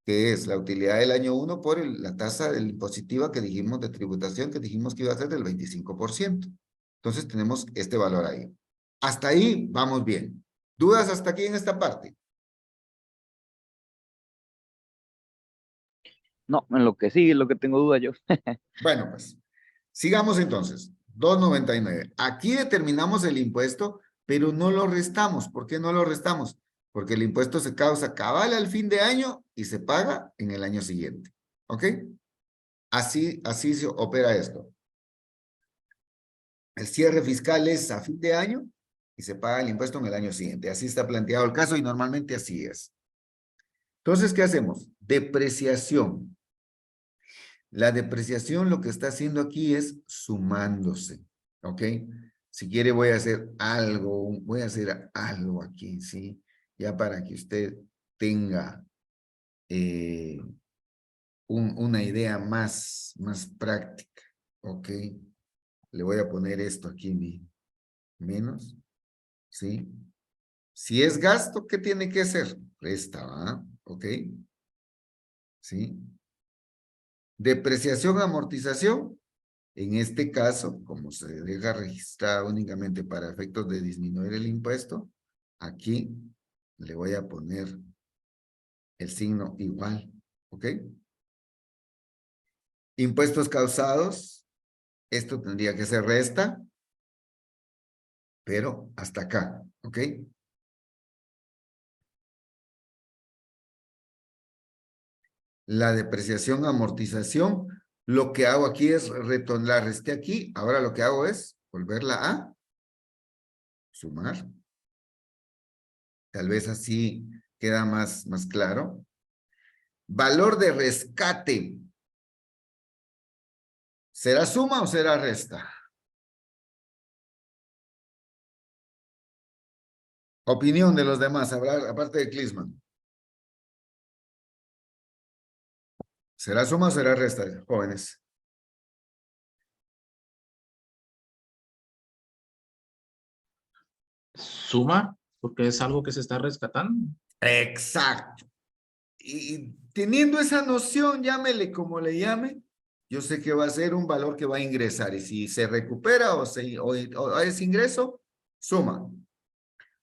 que es la utilidad del año 1 por la tasa del impositiva que dijimos de tributación, que dijimos que iba a ser del 25%. Entonces tenemos este valor ahí. Hasta ahí vamos bien. ¿Dudas hasta aquí en esta parte? No, en lo que sigue es lo que tengo duda yo. Bueno, pues, sigamos entonces. 2.99. Aquí determinamos el impuesto, pero no lo restamos. ¿Por qué no lo restamos? Porque el impuesto se causa cabal al fin de año y se paga en el año siguiente. ¿Ok? Así se opera esto. El cierre fiscal es a fin de año y se paga el impuesto en el año siguiente. Así está planteado el caso y normalmente así es. Entonces, ¿qué hacemos? Depreciación. La depreciación lo que está haciendo aquí es sumándose, ¿ok? Si quiere voy a hacer algo aquí, ¿sí? Ya para que usted tenga una idea más práctica, ¿ok? Le voy a poner esto aquí, menos, ¿sí? Si es gasto, ¿qué tiene que hacer? Resta, ¿va? ¿Ok? ¿Sí? Depreciación, amortización. En este caso, como se deja registrado únicamente para efectos de disminuir el impuesto, aquí le voy a poner el signo igual, ¿ok? Impuestos causados, esto tendría que ser resta, pero hasta acá, ¿ok? La depreciación, amortización, lo que hago aquí es la resté aquí, ahora lo que hago es volverla a sumar. Tal vez así queda más claro. Valor de rescate. ¿Será suma o será resta? Opinión de los demás, hablar aparte de Clisman. ¿Será suma o será resta, jóvenes? Suma, porque es algo que se está rescatando. Exacto. Y teniendo esa noción, llámele como le llame, yo sé que va a ser un valor que va a ingresar. Y si se recupera o es ingreso, suma.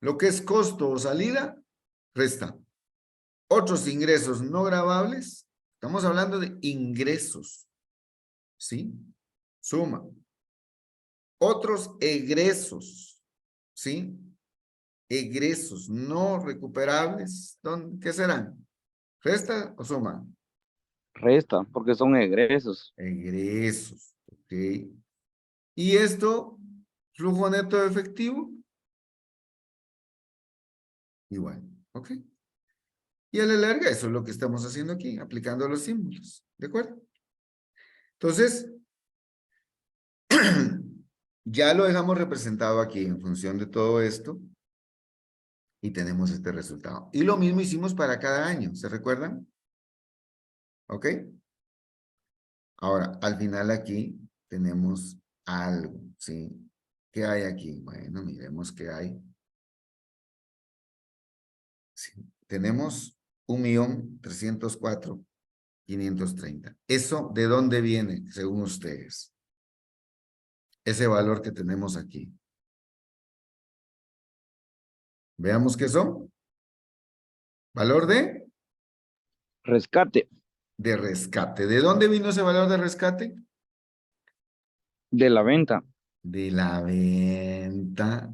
Lo que es costo o salida, resta. Otros ingresos no gravables, estamos hablando de ingresos, ¿sí? Suma. Otros egresos, ¿sí? Egresos no recuperables, ¿qué serán? ¿Resta o suma? Resta, porque son egresos. Egresos, ¿ok? ¿Y esto? ¿Flujo neto de efectivo? Igual, ¿ok? Y a la larga, eso es lo que estamos haciendo aquí, aplicando los símbolos, ¿de acuerdo? Entonces, ya lo dejamos representado aquí en función de todo esto y tenemos este resultado. Y lo mismo hicimos para cada año, ¿se recuerdan? ¿Ok? Ahora, al final aquí tenemos algo, ¿sí? ¿Qué hay aquí? Bueno, miremos qué hay. Sí, tenemos 1.304.530. ¿Eso de dónde viene, según ustedes? Ese valor que tenemos aquí. Veamos qué son. ¿Valor de? Rescate De rescate. ¿De dónde vino ese valor de rescate? de la venta. De la venta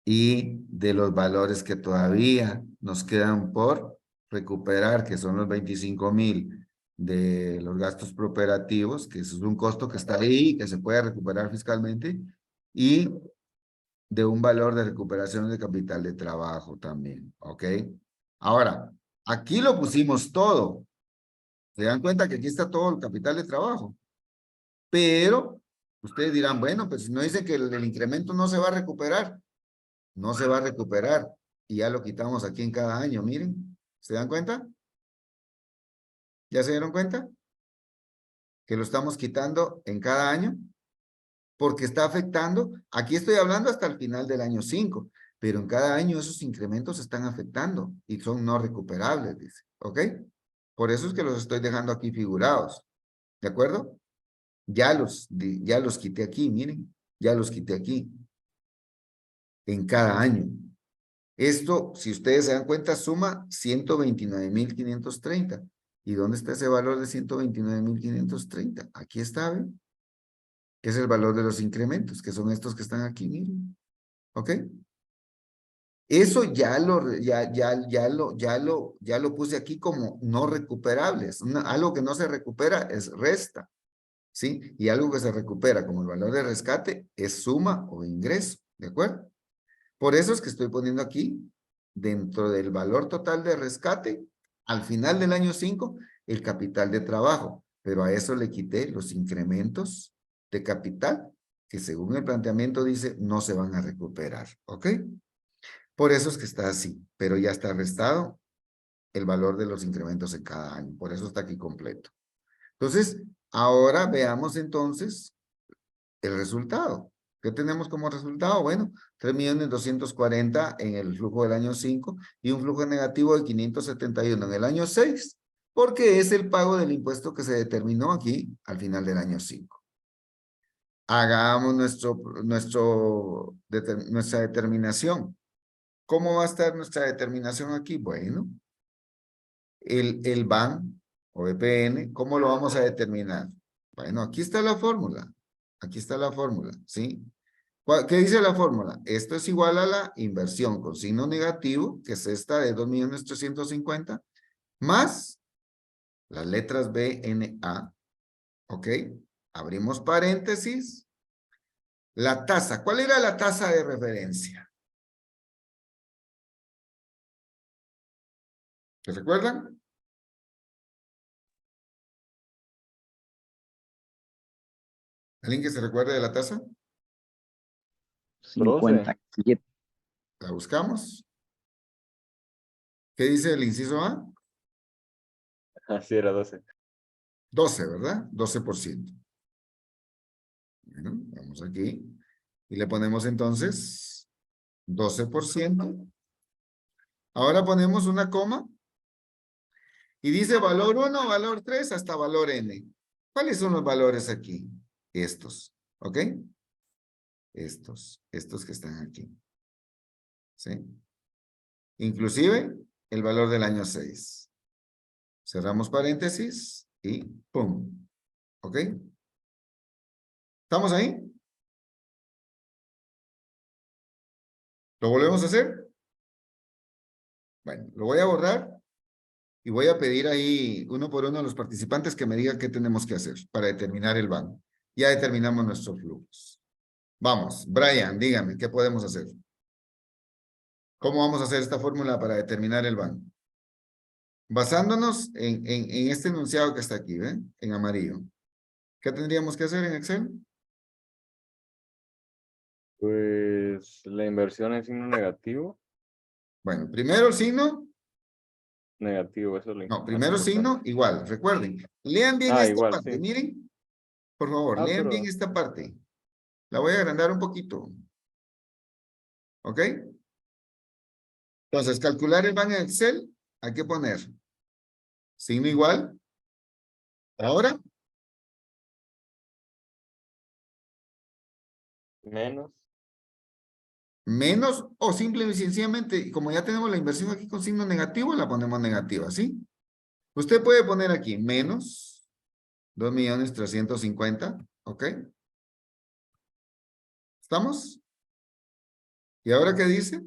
y de los valores que todavía nos quedan por recuperar, que son los 25,000 de los gastos prooperativos, que eso es un costo que está ahí, que se puede recuperar fiscalmente, y de un valor de recuperación de capital de trabajo también, ¿ok? Ahora, aquí lo pusimos todo. Se dan cuenta que aquí está todo el capital de trabajo. Pero ustedes dirán, bueno, pues si no dicen que el incremento no se va a recuperar, no se va a recuperar. Y ya lo quitamos aquí en cada año, miren. ¿Se dan cuenta? ¿Ya se dieron cuenta? Que lo estamos quitando en cada año. Porque está afectando, aquí estoy hablando hasta el final del año 5, pero en cada año esos incrementos están afectando y son no recuperables, dice. ¿Ok? Por eso es que los estoy dejando aquí figurados. ¿De acuerdo? Ya los quité aquí, miren. Ya los quité aquí. En cada año. Esto, si ustedes se dan cuenta, suma 129,530. ¿Y dónde está ese valor de 129,530? Aquí está, ¿ven? Que es el valor de los incrementos, que son estos que están aquí, miren. ¿Ok? Eso ya lo puse aquí como no recuperables. Algo que no se recupera es resta, ¿sí? Y algo que se recupera como el valor de rescate es suma o ingreso, ¿de acuerdo? Por eso es que estoy poniendo aquí, dentro del valor total de rescate, al final del año 5, el capital de trabajo. Pero a eso le quité los incrementos de capital, que según el planteamiento dice, no se van a recuperar, ¿ok? Por eso es que está así, pero ya está restado el valor de los incrementos en cada año. Por eso está aquí completo. Entonces, ahora veamos entonces el resultado. ¿Qué tenemos como resultado? Bueno, 3,240,000 en el flujo del año 5 y un flujo negativo de 571 en el año 6, porque es el pago del impuesto que se determinó aquí al final del año 5. Hagamos nuestra determinación. ¿Cómo va a estar nuestra determinación aquí? Bueno, el BAN o EPN, ¿cómo lo vamos a determinar? Bueno, aquí está la fórmula. Aquí está la fórmula, ¿sí? ¿Qué dice la fórmula? Esto es igual a la inversión con signo negativo, que es esta de 2,350,000, más las letras B, N, A, ¿ok? Abrimos paréntesis. La tasa, ¿cuál era la tasa de referencia? ¿Se recuerdan? ¿Alguien que se recuerde de la tasa? 57. ¿La buscamos? ¿Qué dice el inciso A? Así era 12. 12, ¿verdad? 12%. Bueno, vamos aquí. Y le ponemos entonces 12%. Ahora ponemos una coma. Y dice valor 1, valor 3, hasta valor N. ¿Cuáles son los valores aquí? Estos, ¿ok? Estos que están aquí. ¿Sí? Inclusive el valor del año 6. Cerramos paréntesis y ¡pum! ¿Ok? ¿Estamos ahí? ¿Lo volvemos a hacer? Bueno, lo voy a borrar y voy a pedir ahí uno por uno a los participantes que me digan qué tenemos que hacer para determinar el banco. Ya determinamos nuestros flujos. Vamos, Brian, dígame, ¿qué podemos hacer? ¿Cómo vamos a hacer esta fórmula para determinar el banco? Basándonos en este enunciado que está aquí, ¿ven? En amarillo. ¿Qué tendríamos que hacer en Excel? Pues la inversión en signo negativo. Bueno, primero el signo. Negativo, eso es lo No, más primero importante. signo, igual, recuerden. Lean bien Ah, esta igual, parte, sí. miren. Por favor, lean bien Pero esta parte. La voy a agrandar un poquito. ¿Ok? Entonces, calcular el banco en Excel, hay que poner signo igual. Ahora, menos. menos o simple y sencillamente, como ya tenemos la inversión aquí con signo negativo, la ponemos negativa, ¿sí? Usted puede poner aquí menos 2,350,000, ¿ok? ¿Estamos? ¿Y ahora qué dice?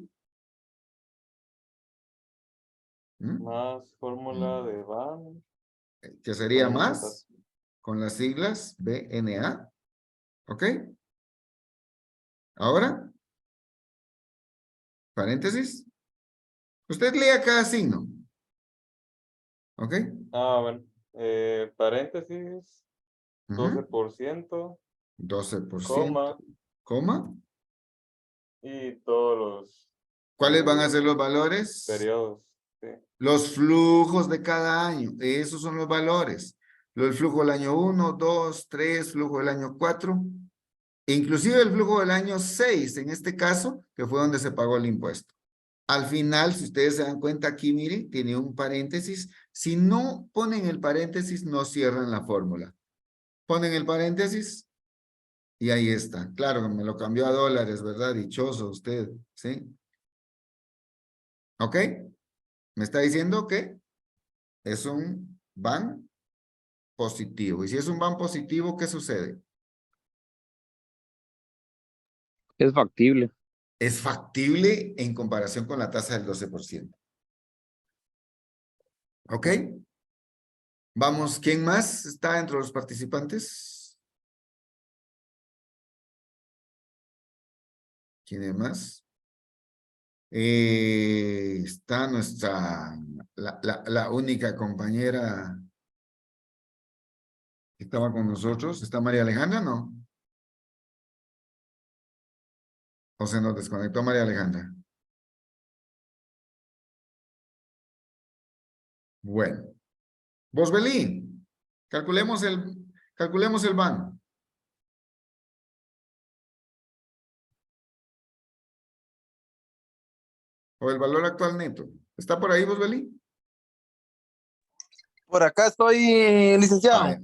Más fórmula de BAN. Que sería Poniendo esa más con las siglas BNA, ¿ok? Ahora, paréntesis. Usted lea cada signo, ¿ok? bueno. Paréntesis. Ujú. 12%. 12%, Coma. coma. Y todos los ¿Cuáles van a ser los valores? periodos. Sí. Los flujos de cada año, esos son los valores. El flujo del año 1, 2, 3, flujo del año 4, e inclusive el flujo del año 6, en este caso, que fue donde se pagó el impuesto. Al final, si ustedes se dan cuenta aquí, miren, tiene un paréntesis. Si no ponen el paréntesis, no cierran la fórmula. Ponen el paréntesis y ahí está. Claro, me lo cambió a dólares, ¿verdad? Dichoso usted, ¿sí? ¿Ok? Me está diciendo que es un van positivo. Y si es un van positivo, ¿qué sucede? Es factible. Es factible en comparación con la tasa del 12%. ¿Ok? Vamos, ¿quién más está entre los participantes? ¿Quién es más? Está nuestra, la única compañera que estaba con nosotros. ¿Está María Alejandra? No. ¿O se nos desconectó María Alejandra? Bueno. Bosbelín, calculemos el van. O el valor actual neto. ¿Está por ahí, Bosbelín? Por acá estoy, licenciado.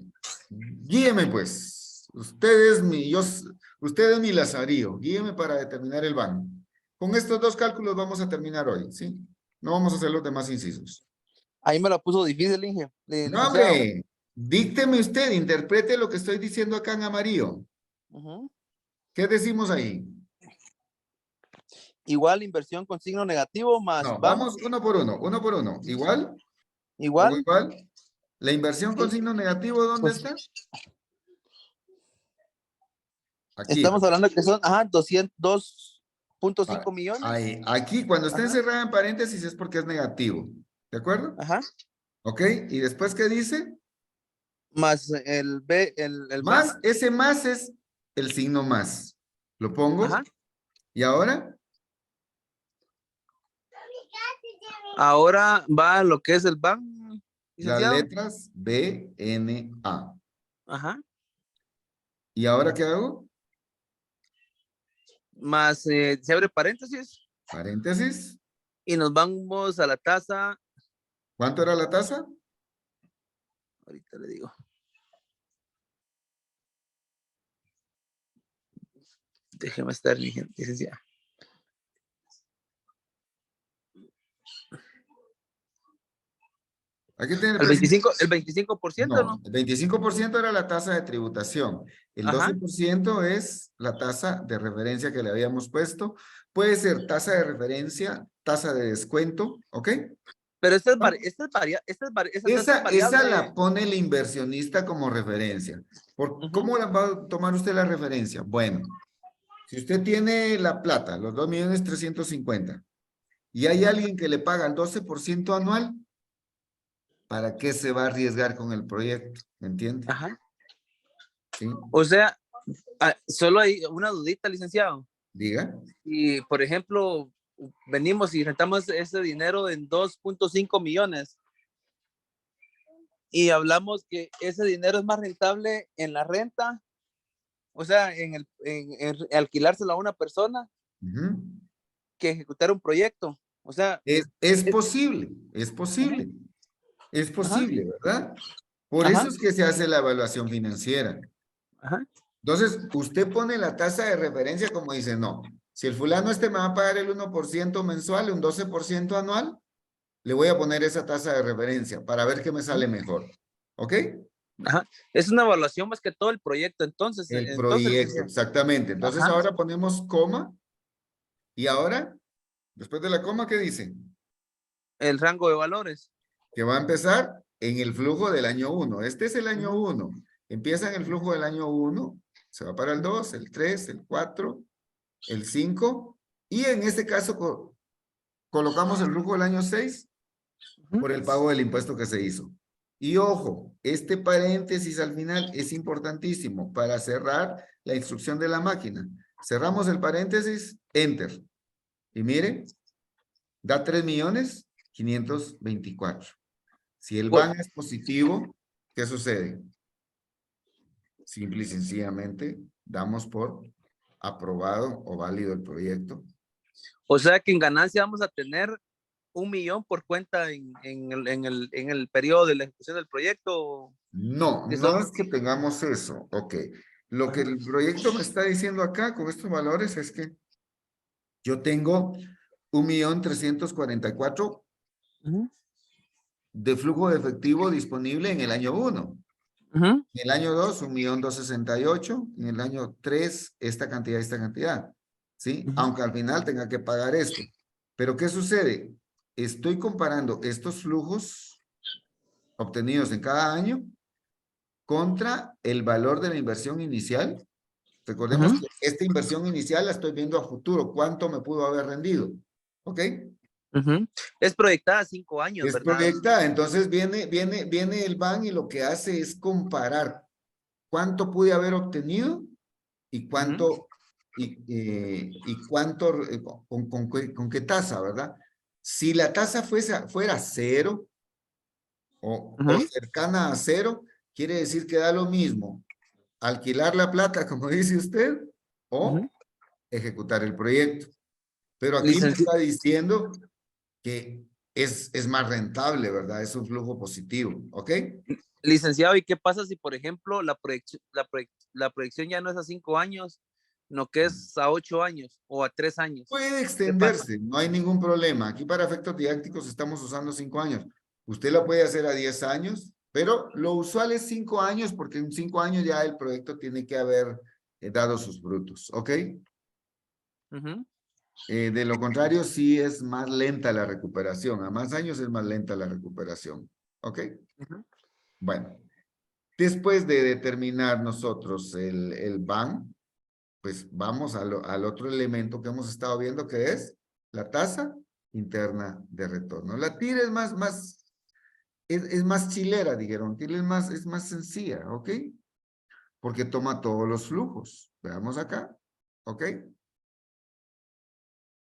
Guíeme, pues. Usted es mi Lazarillo. Guíeme para determinar el van. Con estos dos cálculos vamos a terminar hoy, ¿sí? No vamos a hacer los demás incisos. Ahí me lo puso difícil, No, licenciado. hombre. Dícteme usted, interprete lo que estoy diciendo acá en amarillo. Ujú. ¿Qué decimos ahí? Igual inversión con signo negativo más No, van. vamos uno por uno. ¿Igual? ¿O Igual. igual? ¿La inversión con signo negativo dónde Pues, está? Aquí. estamos hablando que son, 2.5 Ah, millones. ahí. Aquí, cuando está Ajá. encerrada en paréntesis es porque es negativo. ¿De acuerdo? Ajá. ¿Ok? ¿Y después qué dice? Más el B, el van. Más, ese más es el signo más. ¿Lo pongo? Ajá. ¿Y ahora? Ahora va lo que es el van, Las licenciado. letras B, N, A. Ajá. ¿Y ahora qué hago? Más se abre paréntesis Paréntesis. y nos vamos a la tasa. ¿Cuánto era la tasa? Ahorita le digo. Déjeme estar, licenciado. Aquí tiene El 25%, No, ¿no? el 25% era la tasa de tributación. El Ajá. 12% es la tasa de referencia que le habíamos puesto. Puede ser tasa de referencia, tasa de descuento, ¿ok? Pero esta ¿No? esta tasa es Esa variable. la pone el inversionista como referencia. Ujú. ¿Cómo la va a tomar usted la referencia? Bueno, si usted tiene la plata, los 2.350.000, y hay alguien que le paga el 12% anual, ¿para qué se va a arriesgar con el proyecto? ¿Me entiende? Ajá. ¿Sí? O sea, solo hay una dudita, licenciado. Diga. Y, por ejemplo, venimos y rentamos ese dinero en 2.5 millones y hablamos que ese dinero es más rentable en la renta, o sea, en alquilárselo a una persona Ujú. que ejecutar un proyecto. O sea, Es posible, es Ujú. posible, es Ajá, posible, ¿verdad? Por ajá, eso es que se hace la evaluación financiera. ajá. Entonces, usted pone la tasa de referencia como dice, no, si el fulano me va a pagar el 1% mensual, un 12% anual, le voy a poner esa tasa de referencia para ver qué me sale mejor. ¿Ok? Ajá. Es una evaluación más que todo el proyecto, entonces, El proyecto, exactamente. Entonces ajá, ahora ponemos coma y ahora, después de la coma, ¿qué dice? el rango de valores. Que va a empezar en el flujo del año 1. Este es el año Ujú. 1. Empieza en el flujo del año 1, se va para el 2, el 3, el 4, el 5, y en este caso colocamos el flujo del año 6 Ujú. por el pago del impuesto que se hizo. Y ojo, este paréntesis al final es importantísimo para cerrar la instrucción de la máquina. Cerramos el paréntesis, enter. Y miren, da 3.524.000. Si el Pues, van es positivo, ¿qué sucede? Simple y sencillamente damos por aprobado o válido el proyecto O sea que en ganancia vamos a tener 1 millón por cuenta en el periodo de la ejecución del proyecto. No, Que no son- es que tengamos eso. Ok. Lo que el proyecto me está diciendo acá con estos valores es que yo tengo 1.344.000 Ujú, de flujo de efectivo disponible en el año 1. ujú, En el año 2, 1.268.000. En el año 3, esta cantidad. ¿Sí? ujú, Aunque al final tenga que pagar esto. Pero ¿qué sucede? Estoy comparando estos flujos obtenidos en cada año contra el valor de la inversión inicial. Recordemos ujú, que esta inversión inicial la estoy viendo a futuro. ¿Cuánto me pudo haber rendido? ¿Ok? ujú. Es proyectada a 5 años, Es ¿verdad? proyectada. Entonces viene el BAN y lo que hace es comparar cuánto pude haber obtenido y Ujú, cuánto, con qué tasa, ¿verdad? Si la tasa fuera cero o ujú, cercana a cero, quiere decir que da lo mismo alquilar la plata, como dice usted, ujú. o ejecutar el proyecto. Pero aquí me Licenci- está diciendo que es más rentable, ¿verdad? Es un flujo positivo, ¿ok? Licenciado, ¿y qué pasa si, por ejemplo, la proyección ya no es a 5 años, no que es a 8 años o a 3 años? Puede ¿Qué pasa? extenderse, no hay ningún problema. Aquí para efectos didácticos estamos usando 5 años. Usted la puede hacer a 10 años, pero lo usual es 5 años porque en 5 años ya el proyecto tiene que haber dado sus frutos, ¿ok? Ujú, De lo contrario, sí es más lenta la recuperación. A más años es más lenta la recuperación, ¿ok? ujú. Bueno, después de determinar nosotros el BAN, pues vamos al otro elemento que hemos estado viendo, que es la tasa interna de retorno. La TIR es es más chilera, dijeron. TIR es más sencilla, ¿ok? Porque toma todos los flujos. Veamos acá, ¿ok?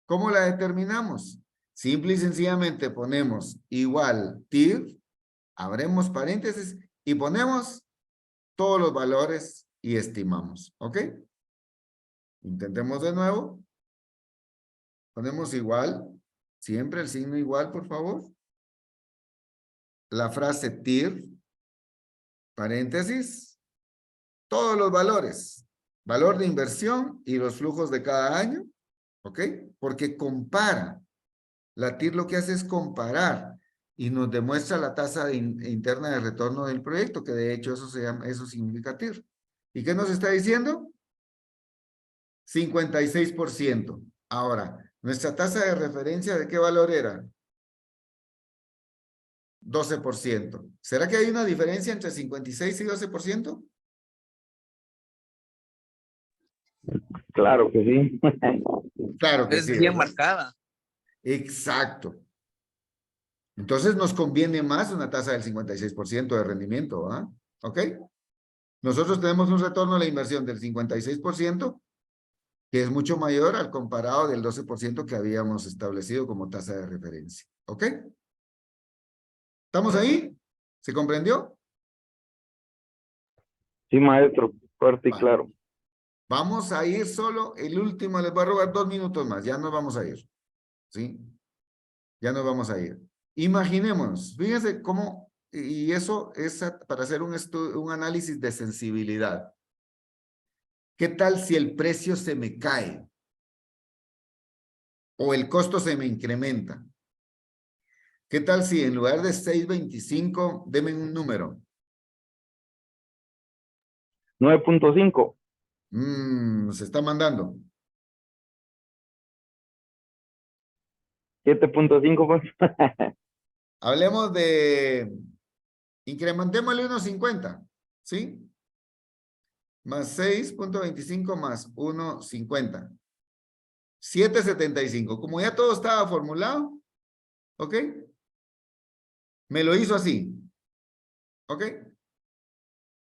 ¿Cómo la determinamos? Simple y sencillamente ponemos igual TIR, abrimos paréntesis y ponemos todos los valores y estimamos, ¿ok? Intentemos de nuevo. Ponemos igual, siempre el signo igual, por favor. La frase TIR, paréntesis, todos los valores, valor de inversión y los flujos de cada año, ¿ok? Porque compara. La TIR lo que hace es comparar y nos demuestra la tasa interna de retorno del proyecto, que de hecho eso significa TIR. ¿Y qué nos está diciendo? 56%. Ahora, ¿nuestra tasa de referencia de qué valor era? 12%. ¿Será que hay una diferencia entre 56 y 12%? Claro que sí. Claro que Es sí, bien ¿verdad? marcada. Exacto. Entonces nos conviene más una tasa del 56% de rendimiento, ¿ah? ¿Ok? Nosotros tenemos un retorno a la inversión del 56%, que es mucho mayor al comparado del 12% que habíamos establecido como tasa de referencia. ¿Ok? ¿Estamos ahí? ¿Se comprendió? Sí, maestro, fuerte y Vale. claro. Vamos a ir solo, el último, les voy a robar 2 minutos más, ya nos vamos a ir. ¿Sí? Ya nos vamos a ir. Imaginémonos, fíjense cómo, y eso es para hacer un análisis de sensibilidad. ¿Qué tal si el precio se me cae? O el costo se me incrementa. ¿Qué tal si en lugar de 6.25, denme un número? 9.5. Se está mandando. 7.5, pues. Hablemos de, incrementémosle unos 50, ¿sí? Más 6.25 más 1.50. 7.75. Como ya todo estaba formulado, ¿ok? Me lo hizo así, ¿ok?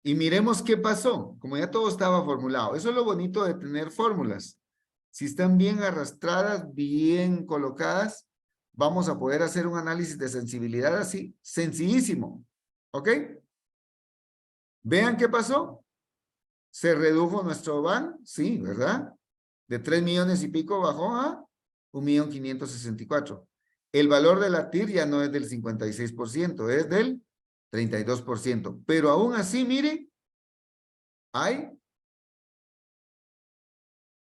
Y miremos qué pasó, como ya todo estaba formulado. Eso es lo bonito de tener fórmulas. Si están bien arrastradas, bien colocadas, vamos a poder hacer un análisis de sensibilidad así, sencillísimo, ¿ok? Vean qué pasó. Se redujo nuestro BAN, sí, ¿verdad? De 3 millones y pico bajó a 1.564.000. El valor de la TIR ya no es del 56%, es del 32%. Pero aún así, mire, hay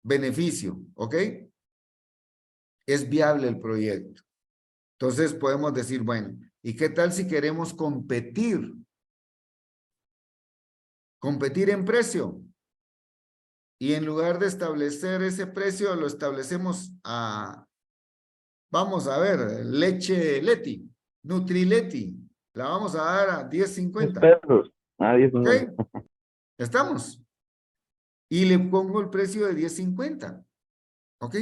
beneficio, ¿ok? Es viable el proyecto. Entonces podemos decir, bueno, ¿y qué tal si queremos competir? Competir en precio. Y en lugar de establecer ese precio, lo establecemos a, vamos a ver, leche Leti, Nutrileti. La vamos a dar a 10.50. pesos. Ah, 10 ¿Ok? ¿Estamos? Y le pongo el precio de 10.50. ¿Ok?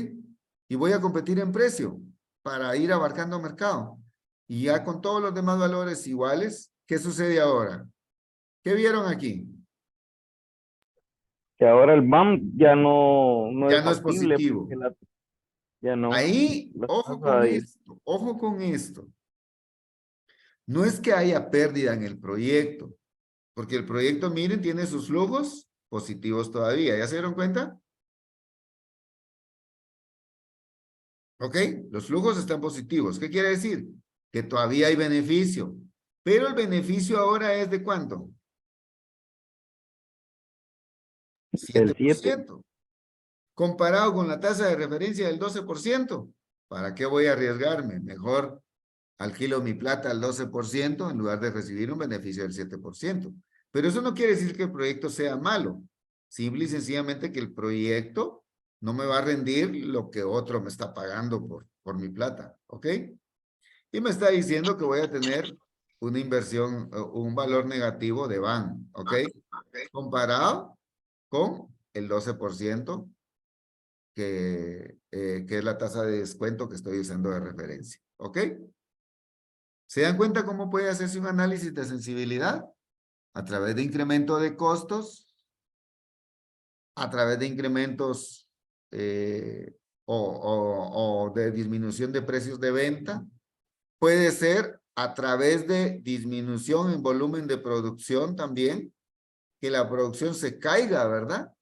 Y voy a competir en precio para ir abarcando mercado. Y ya con todos los demás valores iguales, ¿qué sucede ahora? ¿Qué vieron aquí? Que ahora el BAM ya no Ya es no es factible, positivo. porque ya no. Ahí, La ojo tasa con de- esto, ojo con esto. No es que haya pérdida en el proyecto, porque el proyecto, miren, tiene sus flujos positivos todavía. ¿Ya se dieron cuenta? ¿Ok? Los flujos están positivos. ¿Qué quiere decir? Que todavía hay beneficio. Pero el beneficio ahora es ¿de cuánto? del 7. 7%. Comparado con la tasa de referencia del 12%. ¿Para qué voy a arriesgarme? Mejor alquilo mi plata al 12% en lugar de recibir un beneficio del 7%. Pero eso no quiere decir que el proyecto sea malo. Simple y sencillamente que el proyecto no me va a rendir lo que otro me está pagando por mi plata. ¿Ok? Y me está diciendo que voy a tener una inversión, un valor negativo de BAN. ¿Ok? Comparado con el 12% que es la tasa de descuento que estoy usando de referencia. ¿Ok? ¿Se dan cuenta cómo puede hacerse un análisis de sensibilidad? A través de incremento de costos, a través de incrementos o de disminución de precios de venta. Puede ser a través de disminución en volumen de producción también, que la producción se caiga, ¿verdad?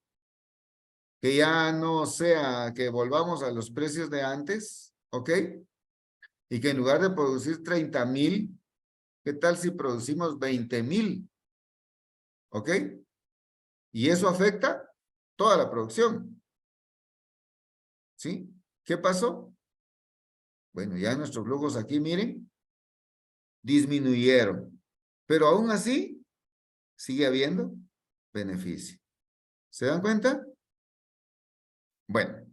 Que ya no sea que volvamos a los precios de antes, ¿ok? Y que en lugar de producir 30,000, ¿qué tal si producimos 20,000? ¿Ok? Y eso afecta toda la producción. ¿Sí? ¿Qué pasó? Bueno, ya nuestros flujos aquí, miren, disminuyeron. Pero aún así, sigue habiendo beneficio. ¿Se dan cuenta? Bueno,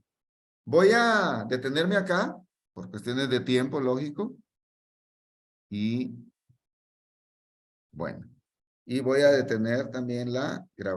voy a detenerme acá, por cuestiones de tiempo, lógico. Y bueno, y voy a detener también la grabación.